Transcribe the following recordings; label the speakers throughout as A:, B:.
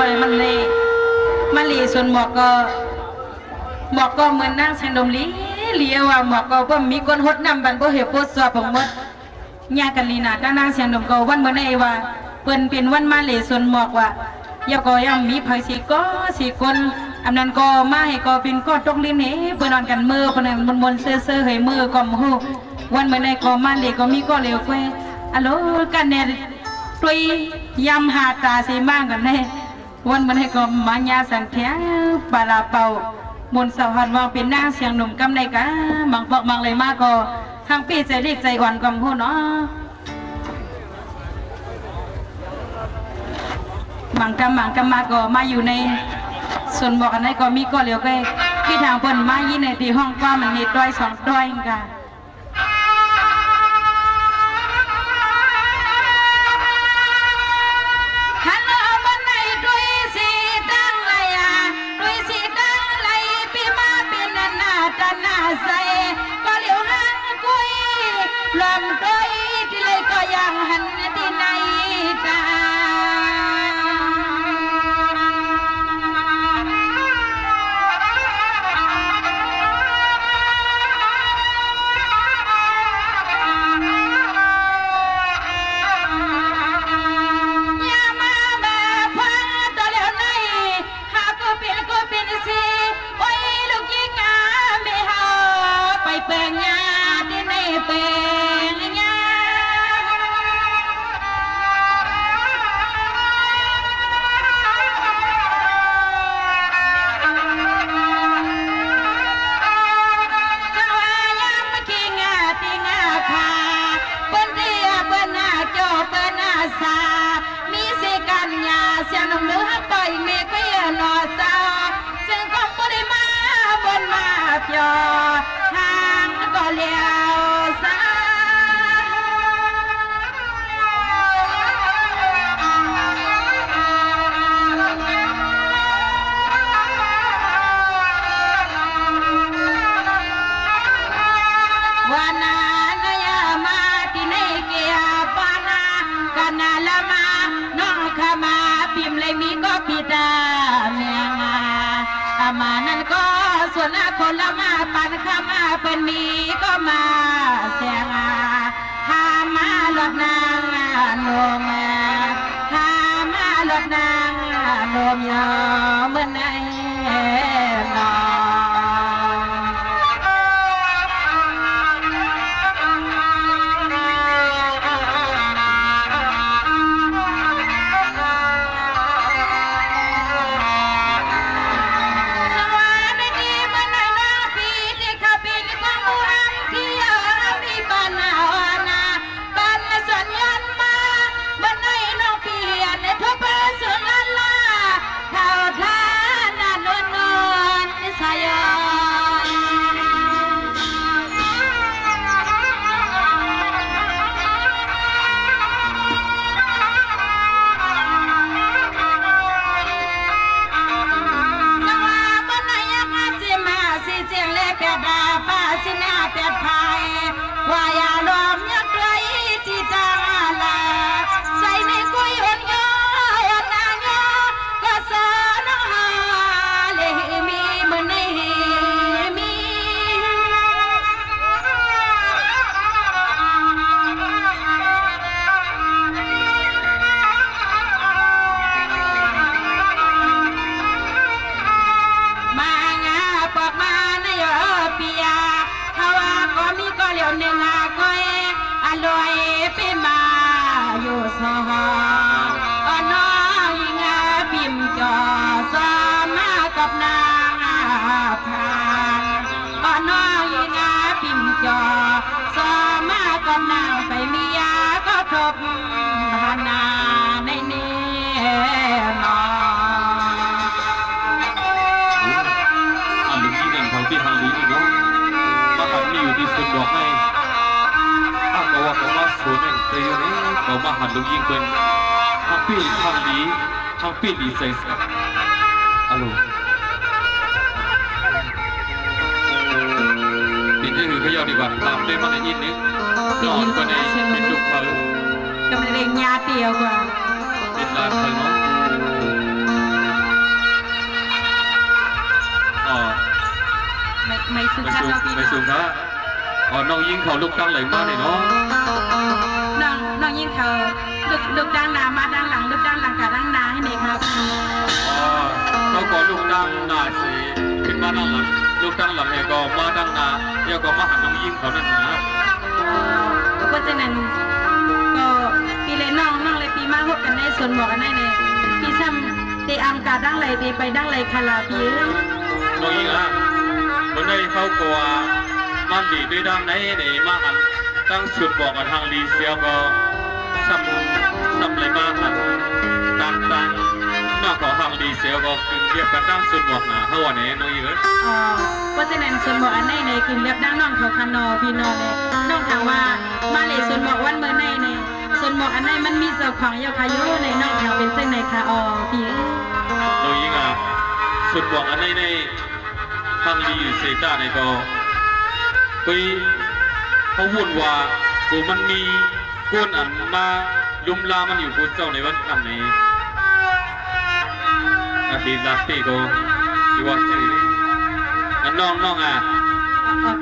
A: เลยมันเลยมาลีส่วนหมอกก็เหมือนนางเสียงดมเลียว่าหมอกก็บ่มีคนหดน้ำบันบ่เหี่ยวปวดสอบของมดญากันลีนาด้านนางเสียงดมก็วันเมื่อไหร่ว่าเปิ้นเป็นวันมาลีส่วนหมอกว่าอย่าก็ยังมีไผสี่คนอันนั้นก็มาให้ก็เป็นก็ตกลิ้นเปิ้นนอนกันมือเปิ้นมนเซ่อให้มือก็มฮู้วันเมื่อไหร่ก็มาลีก็มีก็เร็วแควอะโหลกันแน่ตุยยำหาตาสีมากกันแน่วันมันให้ก็มาญาสังเทียปลาเป่ามนสหัสวางเป็นนางเสียงหนุ่มกำไรกะบางพอกบางเลยมากก็ทางปีใจเรียกใจอ่อนกำพูเนาะบางกำมาก็มาอยู่ในส่วนบอกกันให้ก็มีก็เหลียวก็ที่ทางเพิ่นมายี่ในที่ห้องก็มันมีต้อย2ต้อยกันใส่ก็เหลียวหันกุยลมต้อยที่เลยก็ยังหันที่ในตามีสิกันยาเสียงน้ำเนื้อปล่อยเมฆไม่นอสาวเสียงของปริมาบนมาเพียทางก็เลี้ยวสาวานาเนยมาที่ในเกียปานากันนาละมาน้องขมาพิมเลยมีก็พิดาเมียงอามานั่นก็ส่วนคนละมาปันขมาเป็นมีก็มาเสียงหามาหลดนางนมหามาหลดนางนมยอเมื่อไหร่นอว่าอย่าลมยักษ์ไรที่จางลาใส่ในกุยอ่อนย้อนนางย้อก็สอนหาเลยมีมันในมีมางาปอกมาในปียาก็มีก็เหลียวหนึ่งก็อร่อยไปมาอยู่สองน้องยิงพิมจอสมากับนางพานน้องยิงพิมจอสมากับนางไปมียาก็ทบพานาในนี้นอ
B: อันนี้นั่นเขาที่ทางนี้นี่เนาะมีอยู่ที่สุดดอกให้ถ้าก็ว่าผมว่าสวนแห่งเตยนี้เรามาหันลูกยิงเป็นทางพี่ทางนี้ทางพี่ดีใจสักฮัลโหลปิดได้หรือขย่าดีกว่าตามได้มาในยินนึงนอนก็ในเป็นดุเขา
A: กำลังเรียนยาเตียวกว่า
B: เป็นลานเขาเนาะ
A: สุขสันต์น้องพี่
B: ไปสูงครับอ๋อน้องยิงเขาลูกตั้งไหลมาเนี่ยเนาะ
A: น้องยิ่งเขาลูกด้านหน้ามาด้านหลังลูกด้านหลังกับด้านหน้าให้ไหมครับ
B: อ๋อเขาก็ลูกตั้งหน้าสีขึ้นมาด้านหลังลูกตั้งหลังเนี่ยก็มาด้านหน้าเดี๋ยวก็มาหันน้องยิงเขานั่นนะ
A: เพราะฉะนั้นก็ปีเลยน้องเลยปีมาพบกันในส่วนบอกกันได้เนี่ยพี่ซ้ำเตะอัมกาดั้งไรเตะไปดั้งไรคาราพี่
B: น้องยิงอ่ะคนได้เขาก็ว่ามันดีด้วยด้านไหนเนี่ยมาหันตั้งสุดบอกกับทางลีเซียก็ซ้ำเลยมาหันตั้งนอกของทางลีเซียก็คือเรียบกันตั้งสุดบอกนะเขาว่าเนี่ยน้องยิงเอ้ย
A: เพราะฉะนั้นส่วนบอกอันในในคือเรียบดั้งน้องเขาคานอพี่นอเลยน้องถามว่ามาเลยส่วนบอกวันเมื่อในเนี่ยส่วนบอกอันในมันมีเจ้าของยาคายุในน้องถามเป็นเจ้าในค่ะพี่
B: น้องยิงอ่ะสุดบอกอันในทางลีอยู่เซต้าในก็ไปเขาวุ่นว่ากูมันมีก้นอันมาลุมลามันอยู่กูเจ้าในวันอันนี้อาทิตย์ลาปีก็ที่ว่าเจอนี่อันน้องอ่ะ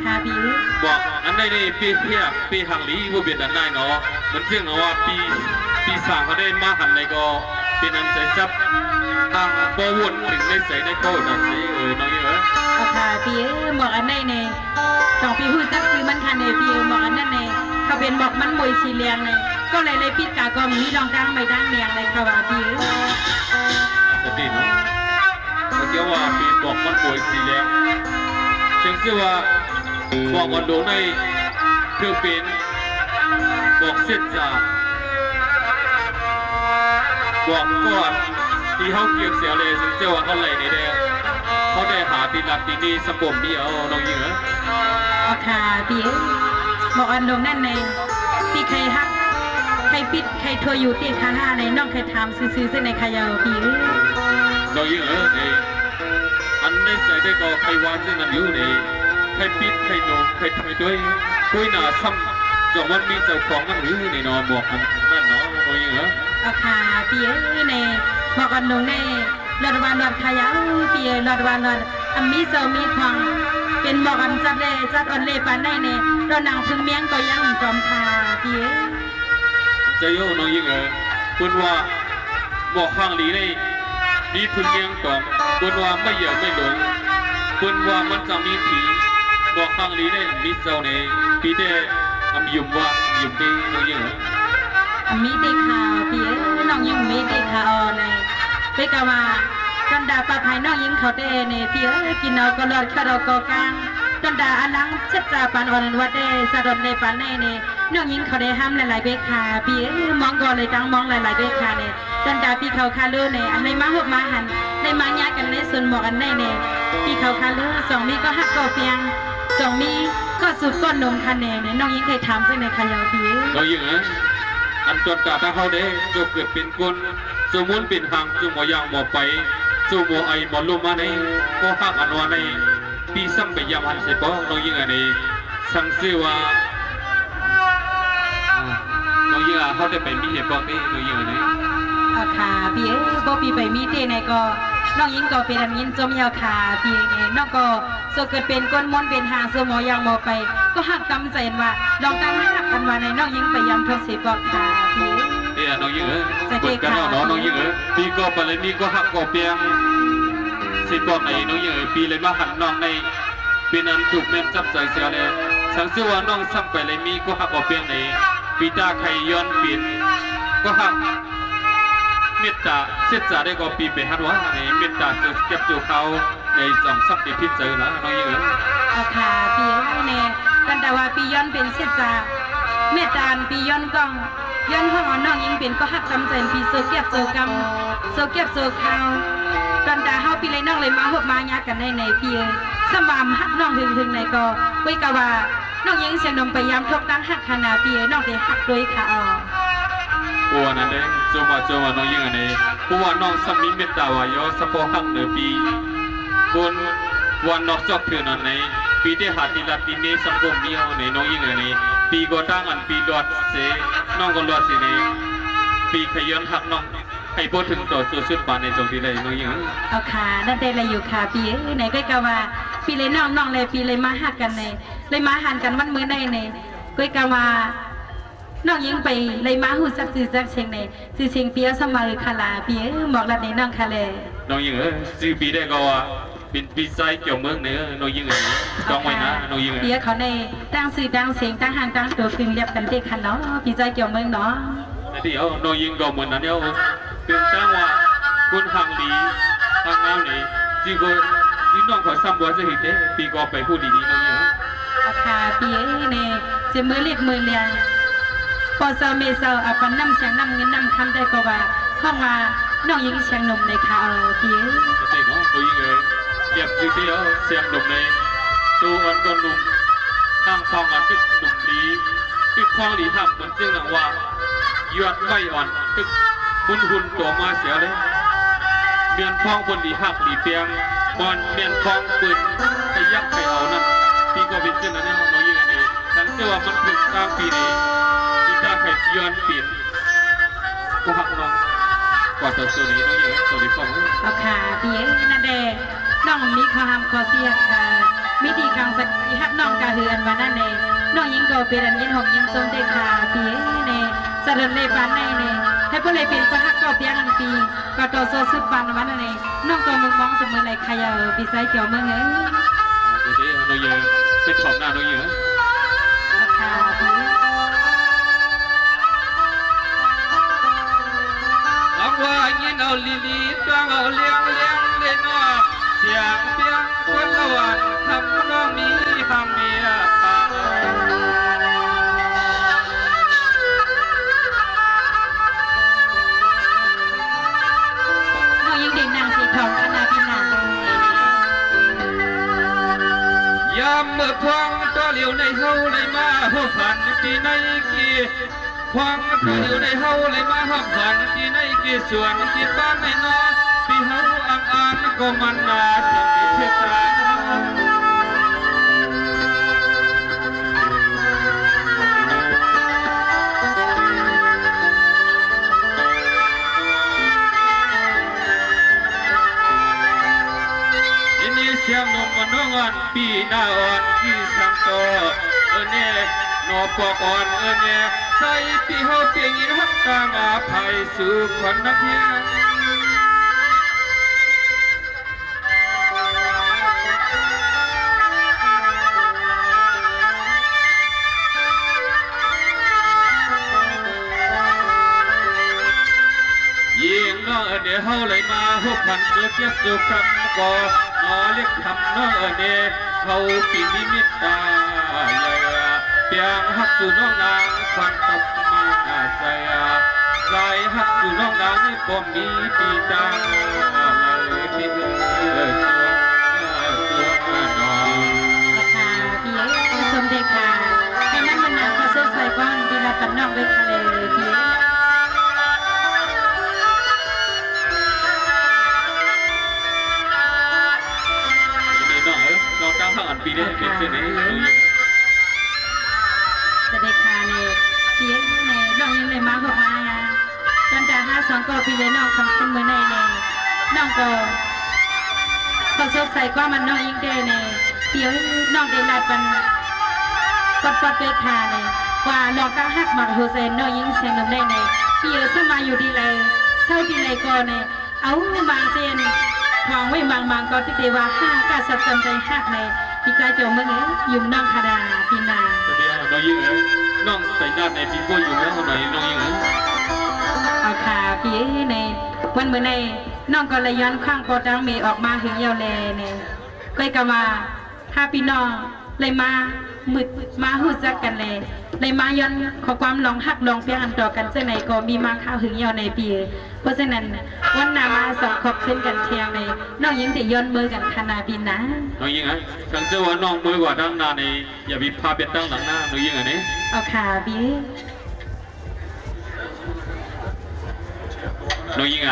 A: ค่ะพี่
B: บอกอันนี้ปีหังลีว่าเบียดอันได้เนาะมันเรื่องว่าปีสามเขาได้มาหันในก็เป็นอันใจจับทางโบวนถึงได้ใส่ในโก้นั่นสิน้องเยอะ
A: ค่ะพี่บอกอันในในสองปีพูดจักคือมันคันในพี่บอกอันนั้นในเขาเป็นบอกมันมวยสีเหลียงในก็เลยปิดกากอมีรองดังไม่ดังเลียงในค่ะว่าพี่
B: สติเนาะเดี๋ยวว่าปีบอกมันป่วยสีเหลืองถึงที่ว่าบอกวันโดในเครื่องเป็นบอกเส้นจ่าบอกก่อนที่เขาเกี่ยวเสียเลยถึงที่ว่าเขาไหลในแดงเขาได้หาตีหลักตีนี่สมบูรณ์นี่เอาน้องยิงเหรอ
A: ค่ะพี่บอกอันดงนั่นในพี่ใครฮักใครปิดใครทัวอยู่ตีคาห้าในน้องใครทำซื้อเส้นในขยาวพี่
B: น้องยิงเหรอในอันได้ใจได้ก็ใครวางเส้นนั้นอยู่ในใครปิดใครโดนใครทำด้วยคุยหนาซ้ำจงวันมีเจ้าของมันหรือในนอนบอกมันนั่นเนาะน้องยิงเหรอ
A: ค่ะพี่ในบอกอันดงในรถวันรถขยาวพี่รถวันรถมีเซอร์มีความเป็นบอกอันจัดเลยจัดอันเลยปานในเนี่ยเรานางพึ่งเมียงก็ยังจอมทาพี่
B: จะโยน้องยิงคุณว่าบอกข้างหลีได้มีพื้นเลี้ยงก่อนคุณว่าไม่เหยียบไม่หลงคุณว่ามันจะมีผีบอกข้างหลีได้มีเจ้าในปีเดอมยุ่มว่ายุ่มดีน้องยิง
A: มีเด็กข่าวพี่น้องยิ่งมีเด็กข่าวในไปกะว่ากันดาปลาภายน้องยิ่งเขาเต้ในพี่กินเอาก็รอดข้าเราก็กลางจนดาอันนังเช็ดจ่าปานอ่อนวัดเด้สะดดในปานในเนี่ยน้องยิ่งเขาได้ห้ามหลายๆเบคขาพี่มองก่อนเลยกลางมองหลายๆเบคขาเนี่ยจนดาพี่เขาคาเลือเนี่ยอันในมาหกมาหันในมาญากันในส่วนหมอกอันในเนี่ยพี่เขาคาเลือสองมีก็หักก็เพียงสองมีก็สุดก้อนนมคันเนี่ยน้องยิ่งเคยทำซึ่งในขยาวพี่
B: น้องยิงอันจนกาถ้าเขาได้จบเกิดเป็นคนสมุนเป็นหางจูหมอยางหมอไปจูหมอไอหมอลมมาในก็หักอันว่าในปีซ้ำไปยำหันเสร็จก็น้องยิงอันนี้สั่งซื้อว่าน้องยิงเขาได้ไปมีเหตุบอกนี่น้องยิงอันนี้
A: ค่ะพี่บ่ปีไปมีเตในก็น้องยิงก็เป็นอันยินจมยาวขาพี่เนี่ยน้องก็โซเกิดเป็นก้นมนเป็นหางเสมอยางหมอไป ก็หักกำใจว่าลองตั้งหักกันว่าในน้องยิงไปยำทศสิบอกค่ะพี่
B: เนี่ยน้องยิงเปิดกันเนาะน้องยิงปีก็ไปเลยมีก็หักก็เปียงสิบอกไอ้น้องยิงปีเลยมาหันน้องในปีนั้นถูกแม่จับใจเสียเลยสั่งซื้อว่าน้องซ้ำไปเลยมีก็หักก็เปียงในปีตาใครย้อนปีนก็หักเมตตาเสียจ่าได้ก็ปีไปหัดว่าในเมตตาจะเก็บจูเขาในสองสัปดาห์พิจารณาน้องยิง
A: ค่ะพี่เนี่ยกันแต่ว่าปีย้อนเป็นเสียจ่าเมตตาปีย้อนกองย้อนห้องน้องยิงเป็นก็หักกำใจปีโซเก็บโซกำโซเก็บโซข้าวกันแต่เฮาปีเลยน้องเลยมาหบมาญากันในพี่สมามหักน้องถึงในก็คุยกะว่าน้องยิงเสียนมพยายามทบตั้งหักขนาดพี่น้องได้หักด้วยค่ะ
B: ปัวนั่นเองจงมาน้องยิงอันนี้ปัวน้องสมิเมตตาวายอสปอหักเนือปีคนวันนอกจอกเถื่อนอันไหนปีที่หาติลาติเนสังคมมีเอาในน้องยิงอันนี้ปีก็ตั้งอันปีดอดเสน้องก็ดอดสินี้ปีขยันหักน้องให้พูดถึงต่อสุดบานในจงที่ไรน้องยิง
A: เอาค่ะนั่นได้อะไรอยู่ค่ะพี่ไหนก็กะว่า ปีเลยน้องเลยปีเลยมาหักกันในเลยมาหันกันวันมื้อในก้อยกะว่าน้องยิงไปเลยมาหูสักสื่อสักเชียงในสื่อเชียงเปียสมัยคาลาเปียหมอกลัดในน้องคาเล
B: น้องยิงซื้อปีได้ก็ว่าเป็นปีไซเกี่ยวเมืองเนี่ยน้องยิงต้องไว้นะน้องยิง
A: เปียเขาในตั้งสื่อตั้งเสียงตั้งหางตั้งตัวกึ่งเรียบกันเด็กคันเนาะปีไซเกี่ยวเมืองเนาะ
B: เดี๋ยวน้องยิงก็เหมือนนั้นเนี่ยเป็นจ้างว่าคุณทางดีทางเงาเนี่ยจีก็จีน้องขอซ้ำบัวจะเห็นเด้ปีก็ไปพูดดีๆน้องยิง
A: อาคาปีเนี่ยจะมือเรียกมือเรียงพอเซาเมเซาอาปันน้ำเสียงน้ำเงินน้ำคำได้ก็ว่าห้องว่าน้องยิงเสียงหนุ่มในข่าวปี
B: จะเนาะน้องยิงเรียบจีเดียวเสียงหนุ่มในตัวอันก็หนุ่มตั้งฟองอันตึกหนุ่มดีตึกฟองหลีหักเหมือนเจ้าหนังว่าหยอดไม่อ่อนตึกบุญหุ่นตัวมาเสียเลยเมียนฟองบนหลีหักหลีเปียงบอลเมียนฟองปืนไปยักไปเอานั่นปีก็เป็นเช่นนั้นน้องยิงอันนี้ทั้งเจ้าว่ามันถึงกลางปีนี้ที่ตาไข่ย้อนปีนก็หักน้องกว่าตัวนี้น้องยิงตัวนี้ฟอง
A: เอาค่ะปีนั่นเด้น้องมีความขอเสียค่ะมิดีกลางสักหักน้องกาเฮือนมานั่นเองน้องยิงก็เป็นอันยินหงยินทรงเด็กค่ะปีในสะดุดเลยปานในให้พวกเลยเป็นก็หักก็เปียงอันปีก็ต่อโซ่สุดปานวันนั่นเองน้องก็มึงมองเสมอเลยขยาวปีไซเกี่ยวเมืองเอ้
B: ตัวนี้น้องยิงเป็นขอบหน้าน้องยิง
A: ค่ะ
B: ลำว่ายินเอาลีลีต้องเอาเลี้ยงเลยเนาะเสียงเปียงคนละวันทำน้องมีทำเมียตา
A: น้องยิงเด็กนางสีทองคณะพิน
B: ายามเมื่อทวงตัวเหลียวในเฮาเลยมาหัวผ่านปีในกี่ควงตัวเหลียวในเฮาเลยมาหัวผ่านปีในกี่ส่วนกี่บ้านในนอปีเฮาอ่านก็มันนาสังเกตตาเสียงนมมันน้องอ่อนปีหน้าอ่อนที่สังโตเนี่ยนอปอกอ่อนเนี่ยใส่ปีเฮาเปียงยินหักตางอาภัยสู่ขวัญนักเพียงยิงน้องเดี๋ยวเฮาเลยมาหุบพันเกือบเจ็บจุกคำก่อนอเล็กทำน้องเนี่ยเขาปีนิมิตตาเปียงหักสู่น้องนางควันตกมาใจใจหักสู่น้องนางก็มีปีจางเลยที่ตัวน้อง
A: ค่ะพี่สมเด็จค่ะให้นั่งมันนานก็เส้นใส่ก้อนดีละกันน้องเลยค่ะเลยพี่
B: น้องตั้งห้างอันปีได้เป็นเส้นไหน
A: จะได้คาเลยพี่ในน้องยังเลยมาหัวมาจนแต่52ก็พี่เลยน้องคำขึ้นมือในน้องก็พอชกใส่ก็มันน้องยิงได้เนี่ยเดี๋ยวน้องได้ลาดปันปัดเวทาเนี่ยว่าลองตั้งหักหมักโฮเซนน้องยิงเสียงนมได้เนี่ยพี่สมาอยู่ดีเลยเท่าที่เลยก็เนี่ยเอาบางเส้นทองไว้บางก็ที่เดียวว่า5ก็สับจำใจหักในพี่กายเจ้าเมื่อไงยุ่มน้องคาดาพี่นา
B: เดี๋ยวน้องยิงน้องใส่ด้านในพี่ก็อยู่แล้วหน่อยน้องยิง
A: เอาค่ะพี่ในวันเมื่อในน้องก็เลยย้อนข้างโปรดังเมออกมาถึงเยาวแลเนี่ยก็กะว่าพี่น้องเลยมามืดมาหูจักกันเลยมาย้อนขอความลองหักลองเพียงอันต่อกันเจ้าไหนก็มีมาข้าวถึงเยาวในปีเพราะฉะนั้นวันนามาสองขอบเช่นกันเทียงในน้องยิงติย้อนมือกันคณาบินนะ
B: น้องยิงฉันเชื่อว่าน้องมือกว่าตั้งนานในอย่าบิดพาเป็นตั้งหลังหน้าน้องยิงอันนี้
A: เอาค่ะบี
B: น้องยิง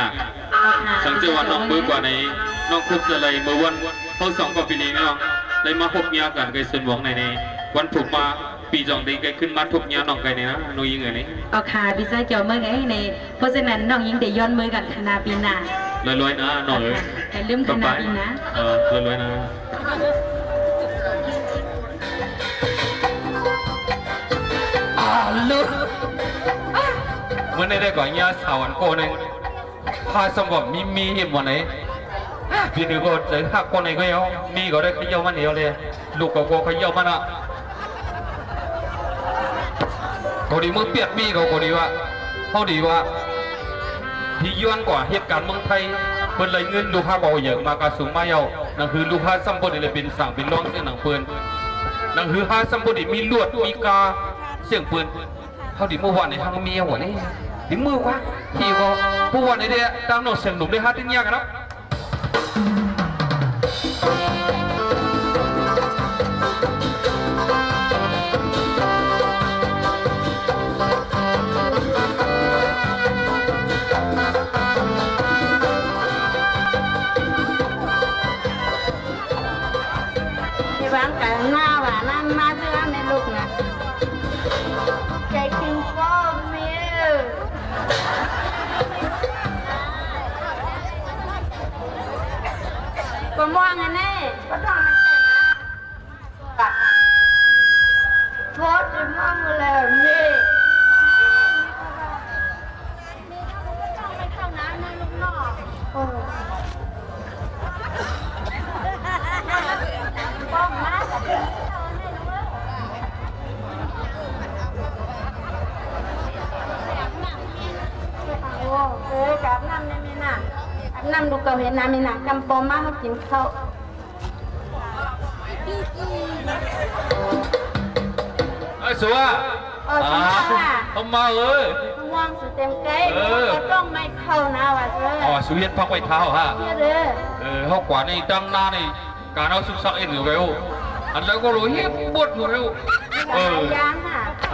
B: ฉันเชื่อว่าน้องมือกว่าในน้องคุบจะเลยเมื่อวันเขาสองกว่าปีนี้น้องเลยมาพบเมียกันไกลส่วนหวังในวันถูกมาปีจองดีไกลขึ้นมาทุบเมียน้องไกลเนี่ยนะน้องยิงอันนี้
A: เอาค่ะพี่ชายเกี่ยวมือไงในเพราะฉะนั้นน้องยิงได้ย้อนมือกันคณาบินนะ
B: ลอยๆนะน้อง
A: แต่ลืมคณาบินนะ
B: ลอยๆนะ
A: ลูก
B: เมื่อได้ก่อนยาสาวันโกนึงพาสมบัติมีเห็นวันไหนพี่นึกว่าจะหักคนไหนก็เอามีก็ได้ขย่ามันเดียวเลยลูกก็ขย่ามันอ่ะเขาดีมือเปียกมีเขาดีว่าเขาดีว่าที่ย้อนกว่าเหตุการณ์เมืองไทยเปิดเลยเงินลูกค้าบอกเยอะมากระสูงมาเยานั่นคือลูกค้าสัมปทานเลยเป็นสั่งเป็นร้องเสียงหนังปืนนั่นคือค้าสัมปทานมีลวดมีกาเสียงปืนเขาดีเมื่อวานในทางเมียหัวนี่ถึงมือวะที่ก็ผู้วันในเดียตั้งโนเสียงหนุ่มได้ฮัตตินยากันนะ
C: วางกันหน้าว่านั่นมาเจอในลูกนะใจกินพ่อเมียก็มองอันนี้ก็ต้องมันแต่นะโทษจะมองเลยนี่ต้องไปเข้าน้ำนะลูกนอกป้องมากับน้ำในแม่น่ะน้ำดูเก่าเห็นน้ำแม่น่ะกำปอมมาเขากินข้าว
B: ไอ้สัวเขามาเอ้ย
C: ม่วงสุดเต็มเกยก็ต้องไม่เข้านะว่าเจ้
B: อ๋อสุเฮ็ดพักไว้เท้าฮะเขากว่าในดังหน้าในการเอาสุกสักเอ็นหรือไงอันแล้วก็รู้เฮ็ดบดอยู่แล้ว
C: ยาง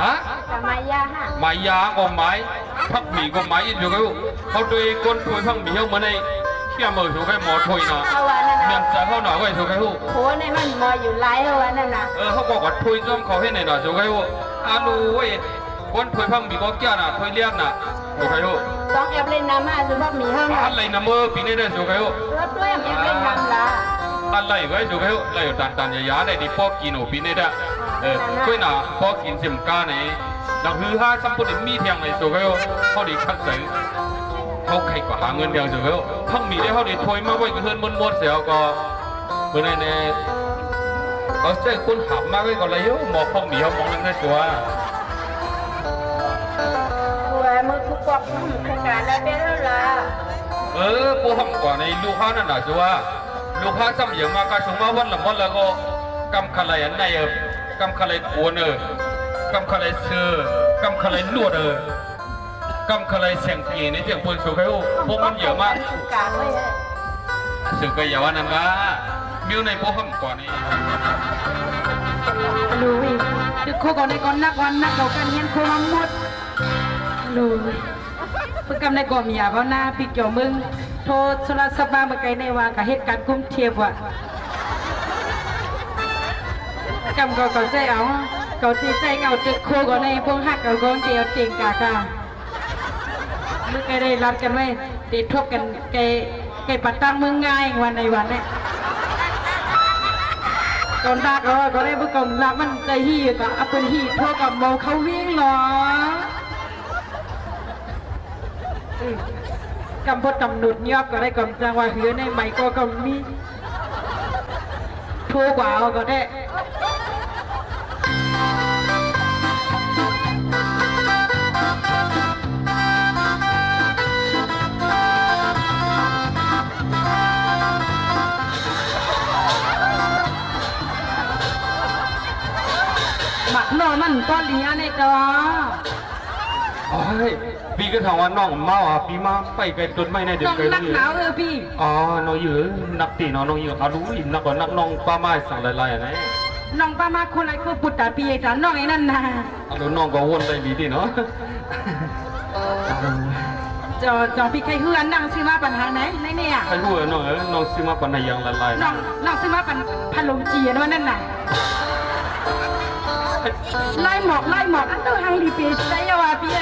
C: ฮะกับไม้ยาฮะ
B: ไม้ยาก็ไม้พักหมีก็ไม้อยู่แล้วเขาโดยก้นถวยพักหมีเขาเหมือนในเขี่ยมือถูกให้หมอถวยนะเมียนจ่าเขาหน่อยก็ถูกให้หู
C: โหในมันมออยู่ไล่เขาวันนั่นน่ะ
B: เขาบอกว่าถวยจ้อมเขาให้ในหน่อยถูกให้หูอานูเว้ยก้นถวยพักหมีก็แก่น่ะถวยเลี้ยงน่ะถูกให้หู
C: ต้องแอบเล่นน้ำมาสุภาพมีเท่านั้น
B: อะไรน้ำมือปีนี้ได้ถูกให้หู
C: ด้วยแอบเล่นน้ำละ
B: อะไรไว้ถูกให้หูอะไรตันยาในที่พ่อกินหนูปีนี้ได้คุยน่ะพ่อกินสิมก้าในดังฮือห้าสัมปุติมีเทียงในสุขเขาดีคัดใส่เขาใครกว่าหาเงินเทียงสุขทั้งมีได้เขาดีถอยมาไว้กับเพื่อนมดเสียก็เมื่อในเขาใช้คนหับมาไว้ก่อนเลยหมอพ่อมีเขามองนั่งได้ชัว
C: มือทุกกอกมือขนาดแล้วเป็นแล้วล่ะ
B: ปูห้องกว่าในลูกค้านั่นน่ะชัวลูกค้าซ้ำอย่างมากระชงมาวันละวันแล้วก็กำขลายอันไหนกำขลายกวนกำขลายเสือกำขลายลวดกำขลายเสียงกีในเสียงปืนสุขพวกมันเยอะมากสึกไปอย่าว่านั่นละมิวในพวกห้องก่อนนี้
A: ลูกคือโคก่อนในก่อนนักวันนักเรากันเงี้ยโคมังมดลูกเพื่อกำในก่อมียาเพราะหน้าพี่เกี่ยวมึงโทษสลัดสบาเมื่อไกลในว่ากับเหตุการณ์คุ้มเทียบว่ะกำก็ใจเอาเขาตีใจเอาตึกโคก่อนในพวกหักเอากองเดียวเตียงกาค่ะเมื่อไกลได้รับกันไว้ติดทบกันไกลปัดตั้งมึงง่ายวันในวันนี้ก่อนรักก็ได้เมื่อก่อนรักมันใจหี่แต่เอาเป็นหี่โทษกับโมเขาวิ่งหรอกำพดกำหนุดยอบก็ได้กำจังว่าหือในไหมก็กำมีทั่วกว่าก็ได้หมักโนมันก็เลี้ยในตัว
B: โอ้ยพี่ก็ถามว่าน้องเมาอ่ะพี่มาไปไกลต้นไม้ในเด็กไกล
A: นักหนาวพี่
B: อ๋อน้องอยู่นักตีน้องอยู่อารู้อินนักกว่านักน้องป้าไม้สั่งลายๆอะไร
A: น้องป้ามาคนไรคือปุตตาปีไอ้จ๋าน้องไอ้นั่นนะ
B: อารู้น้องก็วนได้ดีดีเนาะ
A: จอพี่ใครหัวนั่งซื้อมาปัญหาไหนเนี่ย
B: ใครหัวน้องซื้อมาปัญหาอย่างลายๆ
A: น้องซื้อมาพันลมจีนว่านั่นน่ะไล่หมอกอันต้องให้ดีปีใจยาวพี่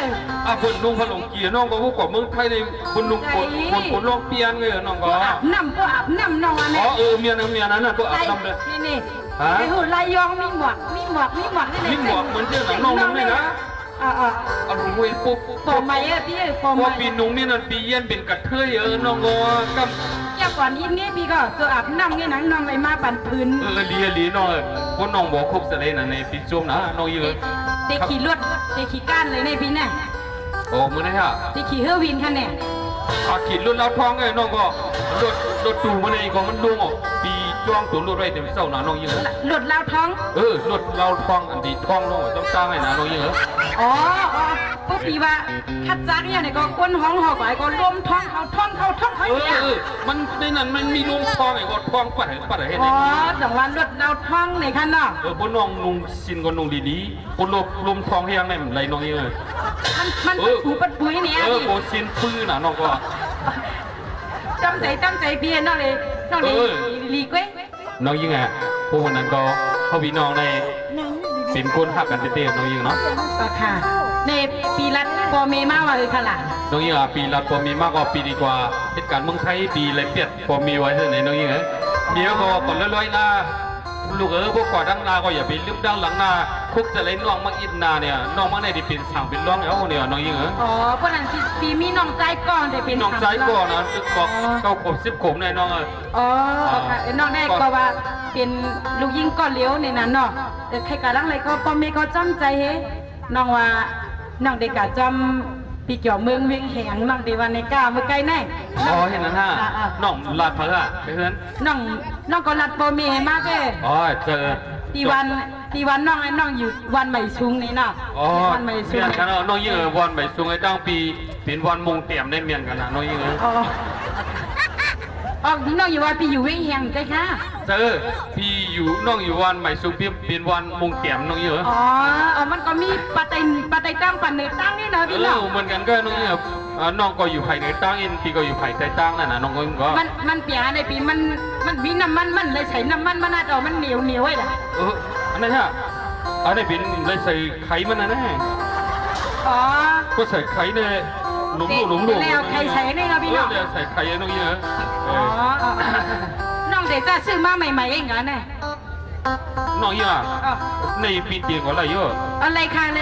B: คนลุงพลงเกียร์น้องก็พวกกว่าเมืองไทยในคนลุงคนลองเปลี่ยนเลยน้องก็
A: อาบน้ำน้องอันนี้
B: เมียนั้นน่ะก็อาบน้ำเลย
A: นี่ไอ้หุ่นไล่ยองมีหมวก
B: เหมือนเจ้าหนังน้องนั่นเลยนะ เอาหนุ่มเว้ยปุ๊บ
A: ปอมไหมอะพี่ปอมไหม
B: ว่าปีนุ่งนี่นั่นปีเย็นเป็นกระเทยน้องก็กำ
A: แค่ก่อนอินนี่พี่ก็จะอาบน้ำไงนังน้องเลยมาปั่นพื้น
B: ลีน้องพวกน้องบอกครบเสร็จนะในปีช่วงนะน้องเยอะ
A: เด็กขี่รถเด็กขี่ก้านเลยในพี่เนี่ย
B: โอ้มือไหนฮะ
A: เด็กขี่เฮอร์วินคันเนี่ย
B: อาขีดรุ่นเราท้องไงน้องก็รถตูมันเองก็มันลุงออกปีจ้องตัวรถไรเต็มเศร้าหนาน้องเยอะ
A: หลุดลาวท้อง
B: รถเราท้องอันดีท้องน้องต้องสร้างให้หนาน้องเยอะ
A: อ๋อปุ๊บพี่ว่าคัดจักเนี่ยก็ก้นห้องหอกไอ้ก็ล้มท้องเขาเนี่ย
B: มันในนั้นมันมีลุงท้องไอ้ก็ท้องปัดให้
A: อ๋
B: ได้
A: อจังหวะรถลาวท้องในคันเนาะ
B: พวกน้องลุงซินก็ลุงดีๆพวกลุมท้องให้ยังไงมันไรน้องเยอะ
A: มันปัดปุ้ยเนี่ย
B: โบซินฟื้นน่ะน้องก็
A: จำใจเบียนน้องเลยลีกเว้ย
B: น้องยิงอ่ะพวกวันนั้นก็เขาพี่น้องในเป็นคนหักกันเต้ๆน้องยิงเนาะ
A: ค่ะในปีรัดปอเมมาว่าค่ะล่ะ
B: น้องยิงอ่ะปีละพอมีมากกว่าปีดีกว่าเหตุการณ์เมืองไทยปีไรเปียดพอมีไว้ที่ไหนน้องยิงเดี๋ยวก็ก่อนลอยๆนะลูกพวกกอดดังนาก็อย่าไปลืมดังหลังนาคุกจะเล่นน้องมักอินนาเนี่ยน้องมักในที่เป็นสั่งเป็นร้องแล้วเนี่ยน้องยิง
A: อ๋อพวกนั้นปีมีน้องใจก่อนได้เป็น
B: น้องใจก่อนนะบอกเก้าขบ10 ขบในน้อง
A: อ๋อค่ะน้องแน่ก็ว่าเป็นลูกยิงก่อนเลี้ยวในนั้นเนาะใครกะลังไรก็ปอเมก็จำใจเฮ้น้องว่าน้องเด็กกะจำปีเกี่ยวเมืองเวียงแหงน้องเดวันในก้าเมื่อไกลแน่
B: เห็นนั้นฮะน้องลาดเพล่ะไปเพื่อน
A: น้องก็รัดปอเมมากเลย
B: เจอ
A: ตีวันน้องอยู่วันใหม่ชุงนี่เนาะวันใหม่ชุง
B: กันน้องยิงวันใหม่ชุงไอ้ตั้งปีเป็นวันมงเตี่ยมได้เมียนกันนะน้องยิง
A: น้องอยู่วันพี่อยู่เวียงแหงใช่ค่ะ
B: พี่อยู่น้องอยู่วันใหม่ชุงพี่เป็นวันมงเตี่ยมน้องยิง
A: มันก็มีปะไตตั้งปันเนื้อตั้งนี่เนาะพี่เนาะ
B: เหมือนกันก็น้องยิงน้องก็อยู่ไผ่เนื้อตั้งอินพี่ก็อยู่ไผ่ไตตั้งนั่นนะน้องก็
A: มันเปียในปีมันมีน้ำมันเลยใส่น้ำมันน่าจะมันเหนียวไว้ล่ะ
B: อันนั้นฮะอันนี้เป็นเลยใส่ไข่มันนะก็ใส่ไข่เนี่ยหลุม
A: แล้วไข่ใส่เนี่ยเราพี่น้อง
B: ใส่ไข่น้องเยอะ
A: น้องเดี๋ยวจะซื้อมาใหม่ๆเองเหรอเนี่ย
B: น้องเยอะในปีเดียวก็อะไรเยอะ
A: อะไรค่ะน้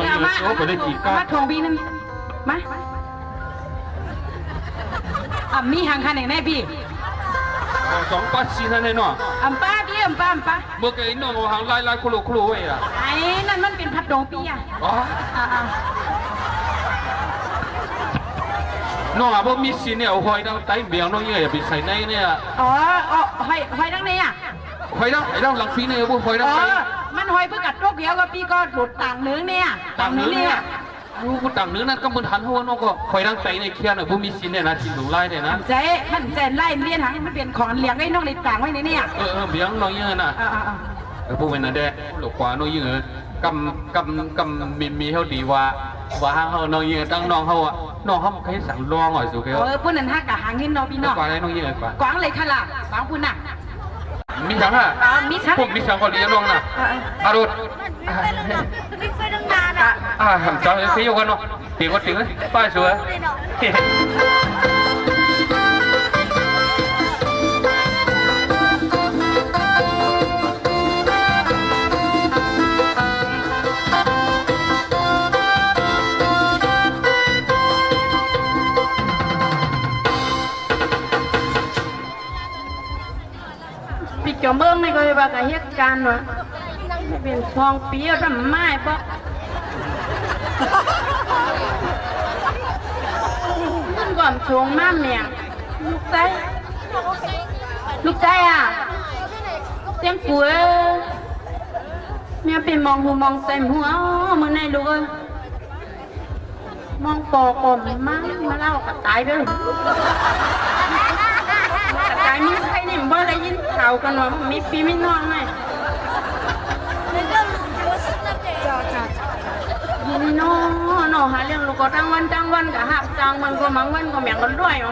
A: องเยอะ
B: ไปได้จีก้า
A: มาทวงบีนั่นมามีหางคันไหนแน่พี่
B: 2 ปัด4ท่านแน่นอน
A: ป้าพี่ป้า
B: เมื่อกี้น้องหางลายคลุไว้อะ
A: ไอ้นั่นมันเป็นพัดดงปีอะ
B: น้องอาบ่มีสิเนี่ยหอยดังไตเบียงน้องเยอะอย่าไปใส่ในเนี่ย
A: หอยดังไหนอะ
B: หอยดังหลังปีเนี่ยพวกหอยดังไต
A: มันหอยเพื่อกัดโรคเดียวกับพี่ก็หลุดต่างเนื้อเนี่ย
B: ต่างเนื้อเนี่ยกูต่างเนื้อนั่นก็มันทันหัวน้องก็หอยดังไตในเคียนบ่มีสิเนี่ยนะสิหลงไล่เนี่ยนะ
A: มันใจไล่เลี้ยนหางมันเป็นของเลี้ยงไอ้น้องในต่างไว้ในเนี่ย
B: เบียงน้องเยอะน่ะพวกเป็นนั่นแหละหลกกว่าน้องเยอะกำมีเท่าดีว่าเฮาน้องเยอะตั้งน้องเฮาอ่ะน้องเฮาใครสั่งลองหน่อยสุเกล
A: พวกนั้นฮักกะหางนี่น้องพี่น้อง
B: กว่าได้น้องเยอะ
A: กวางเลยค่ะล่ะกวางพูน่ะ
B: มีช้างอ่ะพวกมีช้างก็เลี้ยงน้องน่ะอารมณ์จังเสียกันเนาะตีก็ตีป้ายสวย
C: ปีเกี่ยวเมืองนี่ก็ว่ากับเหตุการณ์ว่าเป็นทองปีทำไม้ปะมันก่อนชงมาเมียลูกใจอ่ะเต็มปุ๋ยเมียไปมองหูมองเต็มหัวมือในลูกเอ้ยมองปอกอมมาเล่ากับตายไปเลยตายมีใครเนี่ยบ่ได้ยินข่าวกันว่ามีปีมีน้องไหมยินน้องหาเรื่องลูกก็ตั้งวันกับหักจังมันก็มังวันก็แม่งกันด้วยอ๋อ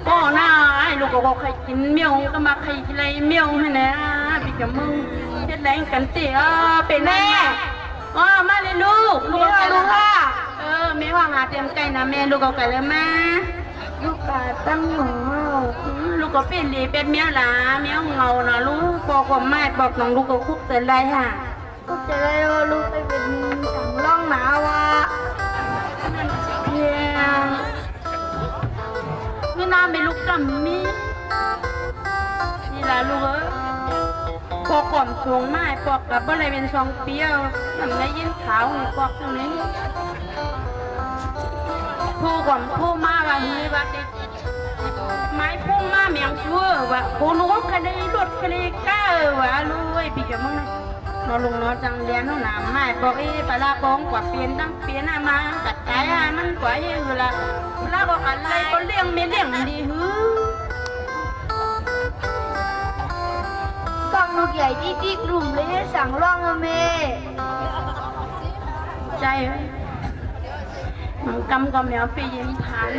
C: ก็น่าไอ้ลูกก็ใครกินเมี่ยวก็มาใครกินอะไรเมี่ยวให้นะพี่กับมึงจะแรงกันเตี๋ยเป็นแม่มาเลยลูกก็ลูกค่ะแม่ว่าหาเต็มไก่นะแม่ลูกก็ไก่เลยแม่ลูกกาตั้งหนูลูกก็เป็นดีเป็นเมียหลาเมียเงานะลูกบอกว่าไม่บอกน้องลูกก็คุกเสร็จเลยค่ะ
D: ก็จะได้ว่าลูกไปเป็นสั่งร่องหนาวะเพียง
C: เมื่อน้าไม่ลูกกำมีนี่ล่ะลูกเอ้ยพอก่อนสวงไม้ปอกกับอะไรเป็นซองเปรี้ยวทำได้ยินขาวให้ปอกตรงนี้ผู้ก่อนผู้มาว่าเฮ้ยว่าเด็กไม้พุ่งมาเมียงชั่วว่าโอ้ลูกคดีรถคดีก้าว่าลูกไอ้พี่จะมึงนอนลงนอนจังเลี้ยนน้องหนามไม้บอกไอ้ปลาปองกว่าเปลี่ยนตั้งเปลี่ยนมาตัดใจมันกว่าเยอะละแล้วก็อะไรก็เลี้ยงไม่เลี้ยงดีฮือ
D: กองลูกใหญ่ที่ที่กลุ่มเลยให้สั่งร่องอะเม
C: ใจเอ้ยมันกำก็แมวไปยิงผ่าน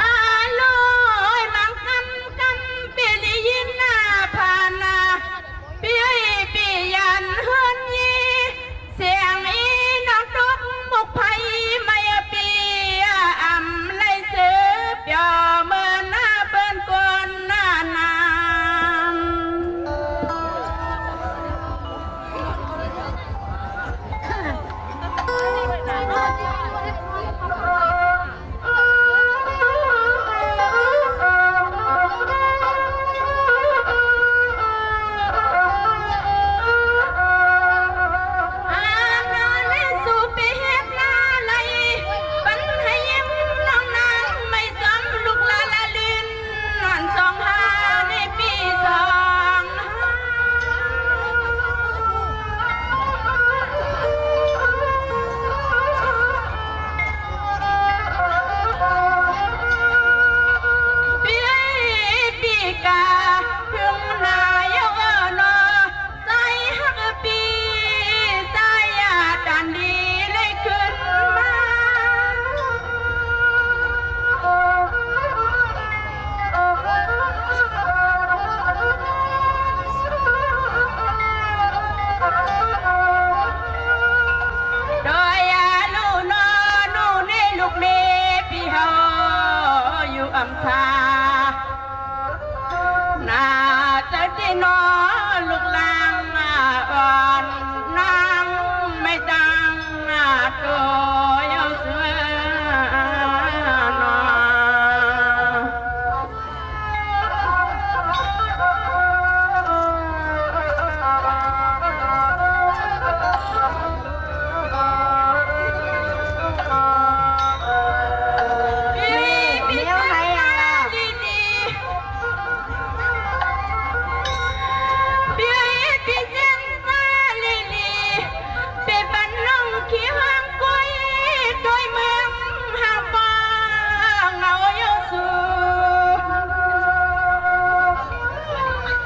C: อาลอยมังกำเปียได้ยินหน้าผ่านนาเปียยันเฮือนยีเสียงอีน้องตุ๊กมุกไผ่ไม่เปียอ่ำไล่เสือเปียเมื่อหน้าเปิ้นกวนหน้านาม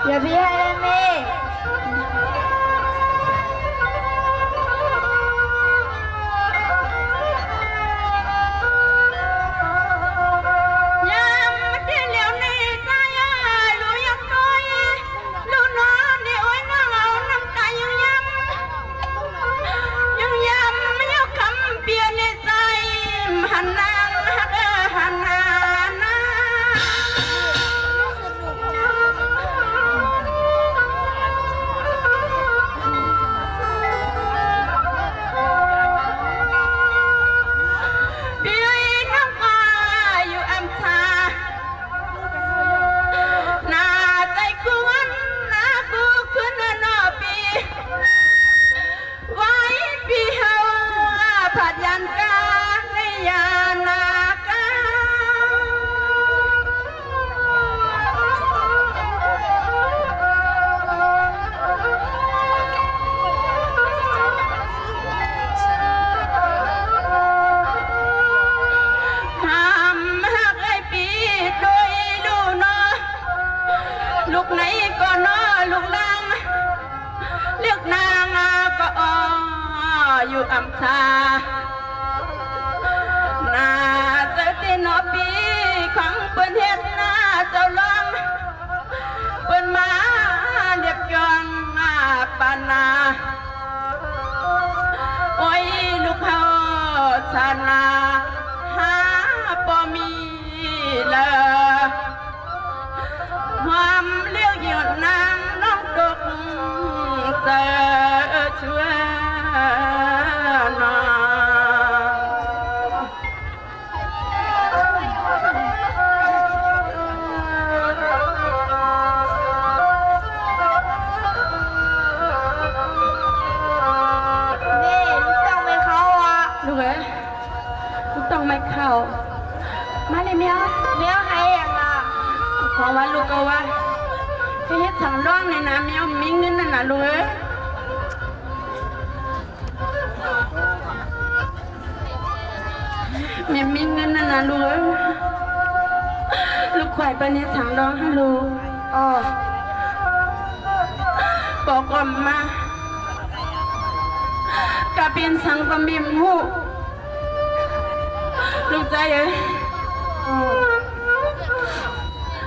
D: อย่าพี่ให้ได้เม อยู่อำคานาจะตินอปีของเปิ้นเฮ็ดนาเจ้าลองเปิ้นมาเรียบยองปานาโอ้ยลูกเฮาชานา
C: ว่าลูกก็ว่าไปเฮ็ดสำรองในน้ำเนี่ยมีเงินนั่นน่ะลูกเอ้ยแม่มีเงินนั่นน่ะลูกเอ้ยลูกควายไปเนี่ยสำรองให้ลูกอ๋อบอกก่อนมากะเป็นสังกมิมหูลูกใจเอ้ย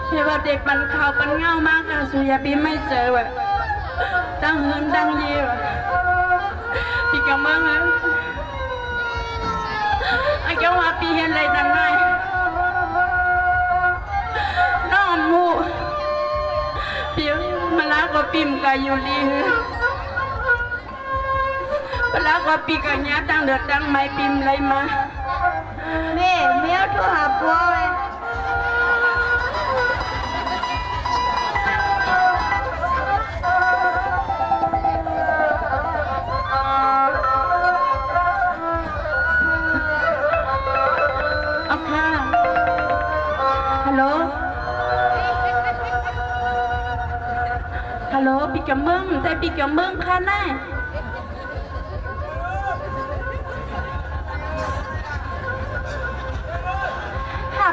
C: เชื่อว่าเด็กปันข่าวปันเงามากอะสุยาปีไม่เจอวะตั้งเงินตั้งเยี่ยวะพี่กำมังอะไอ้เจ้าว่าปีเห็นอะไรตั้งไงน้องมูปีมาลาก็ปิมกาอยู่ลีมาลาก็ปีกันยาตั้งเดือดตั้งไม้ปิมไรมาแม่เมียโทรหาพ่อเลยเอาค่ะฮัลโหลฮัลโหลปีกำเมืองใจปีกำเมืองค่ะแน่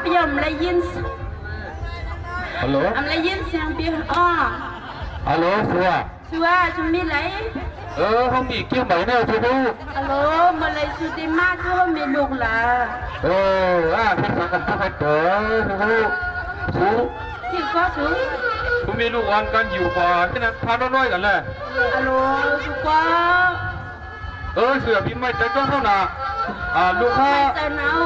C: พี่อมได้ยิน
B: ฮัลโหล
C: อมได้ยินเสียงพี่อ้อ
B: ฮัลโหลสัว
C: ชัวชุมีไร
B: เขามีเกี่ยวไหมเนี่ยชัวรู้
C: ฮัลโหลมาเลยชุดีมากคือว่ามีลูกล่ะ
B: พี่สังกัดผู้ใครเต๋อชัวรู้ชัว
C: พี่ก็ชุ
B: ชัวมีลูกวันกันอยู่ป่าที่นั้นพาน้อยๆกันเลย
C: ฮัลโหลชุก็
B: เสือพี่ไม่ใจก็เท่าน่ะลูกค้า
C: ใจหนาว